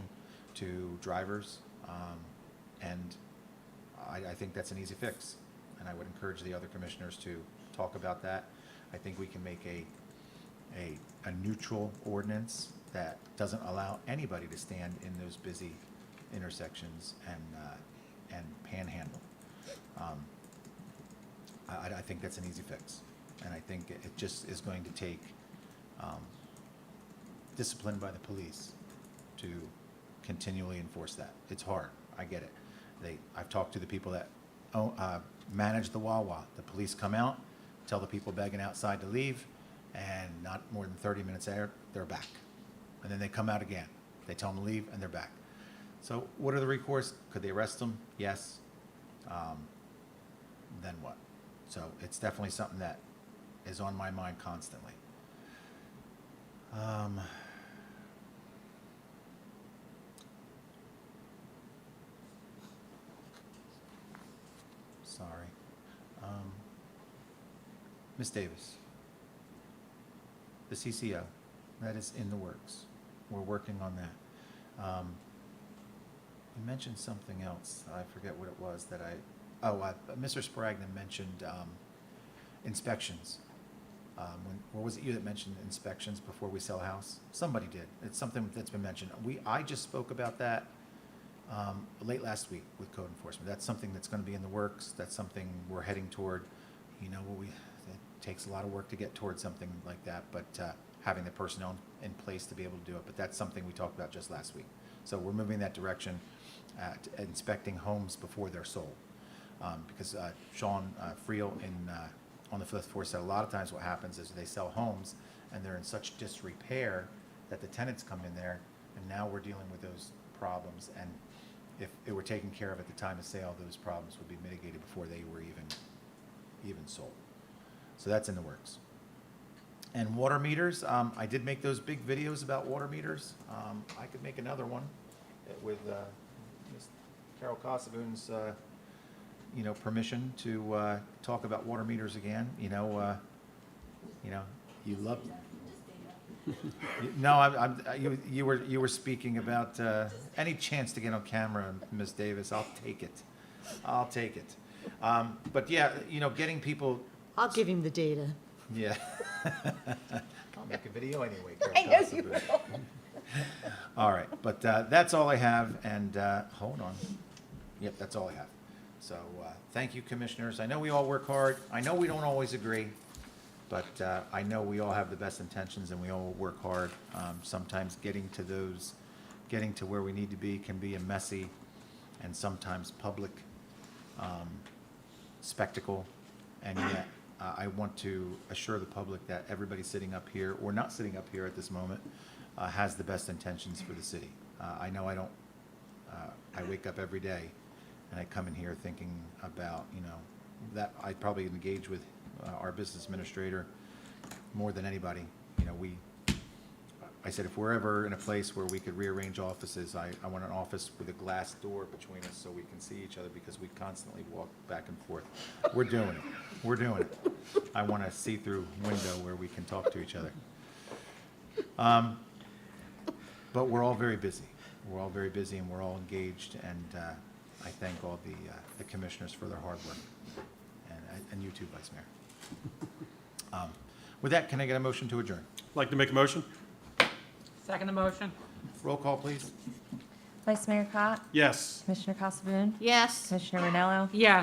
to drivers. And I think that's an easy fix, and I would encourage the other commissioners to talk about that. I think we can make a neutral ordinance that doesn't allow anybody to stand in those busy intersections and panhandle. I think that's an easy fix, and I think it just is going to take discipline by the police to continually enforce that. It's hard, I get it. I've talked to the people that manage the Wawa. The police come out, tell the people begging outside to leave, and not more than 30 minutes later, they're back. And then they come out again. They tell them to leave, and they're back. So what are the recourse? Could they arrest them? Yes. Then what? So it's definitely something that is on my mind constantly. Sorry. Ms. Davis, the CCO, that is in the works. we're working on that. You mentioned something else. I forget what it was that Mr. Spragnan mentioned inspections. Or was it you that mentioned inspections before we sell a house? Somebody did. It's something that's been mentioned. I just spoke about that late last week with code enforcement. That's something that's going to be in the works. That's something we're heading toward. You know, it takes a lot of work to get towards something like that, but having the personnel in place to be able to do it. But that's something we talked about just last week. So we're moving that direction at inspecting homes before they're sold. Because Sean Friel on the fifth floor said a lot of times what happens is they sell homes and they're in such disrepair that the tenants come in there, and now we're dealing with those problems. And if it were taken care of at the time of sale, those problems would be mitigated before they were even sold. So that's in the works. And water meters, I did make those big videos about water meters. I could make another one with Ms. Carol Casaboon's permission to talk about water meters again. You love. No, you were speaking about any chance to get on camera, Ms. Davis. I'll take it. But yeah, getting people.
I'll give him the data.
Yeah. I'll make a video anyway.
I know you will.
All right, but that's all I have, and hold on. Yep, that's all I have. So thank you, commissioners. I know we all work hard. I know we don't always agree, but I know we all have the best intentions and we all work hard. Sometimes getting to where we need to be can be a messy and sometimes public spectacle, and yet I want to assure the public that everybody sitting up here or not sitting up here at this moment has the best intentions for the city. I know I don't. I wake up every day and I come in here thinking about, that I probably engage with our business administrator more than anybody. I said if we're ever in a place where we could rearrange offices, I want an office with a glass door between us so we can see each other, because we constantly walk back and forth. We're doing it. I want a see-through window where we can talk to each other. But we're all very busy. We're all very busy and we're all engaged, and I thank all the commissioners for their hard work, and you too, Vice Mayor. With that, can I get a motion to adjourn?
Like to make a motion?
Second the motion.
Roll call, please.
Vice Mayor Cott?
Yes.
Commissioner Casaboon?
Yes.
Commissioner Ranello?
Yes.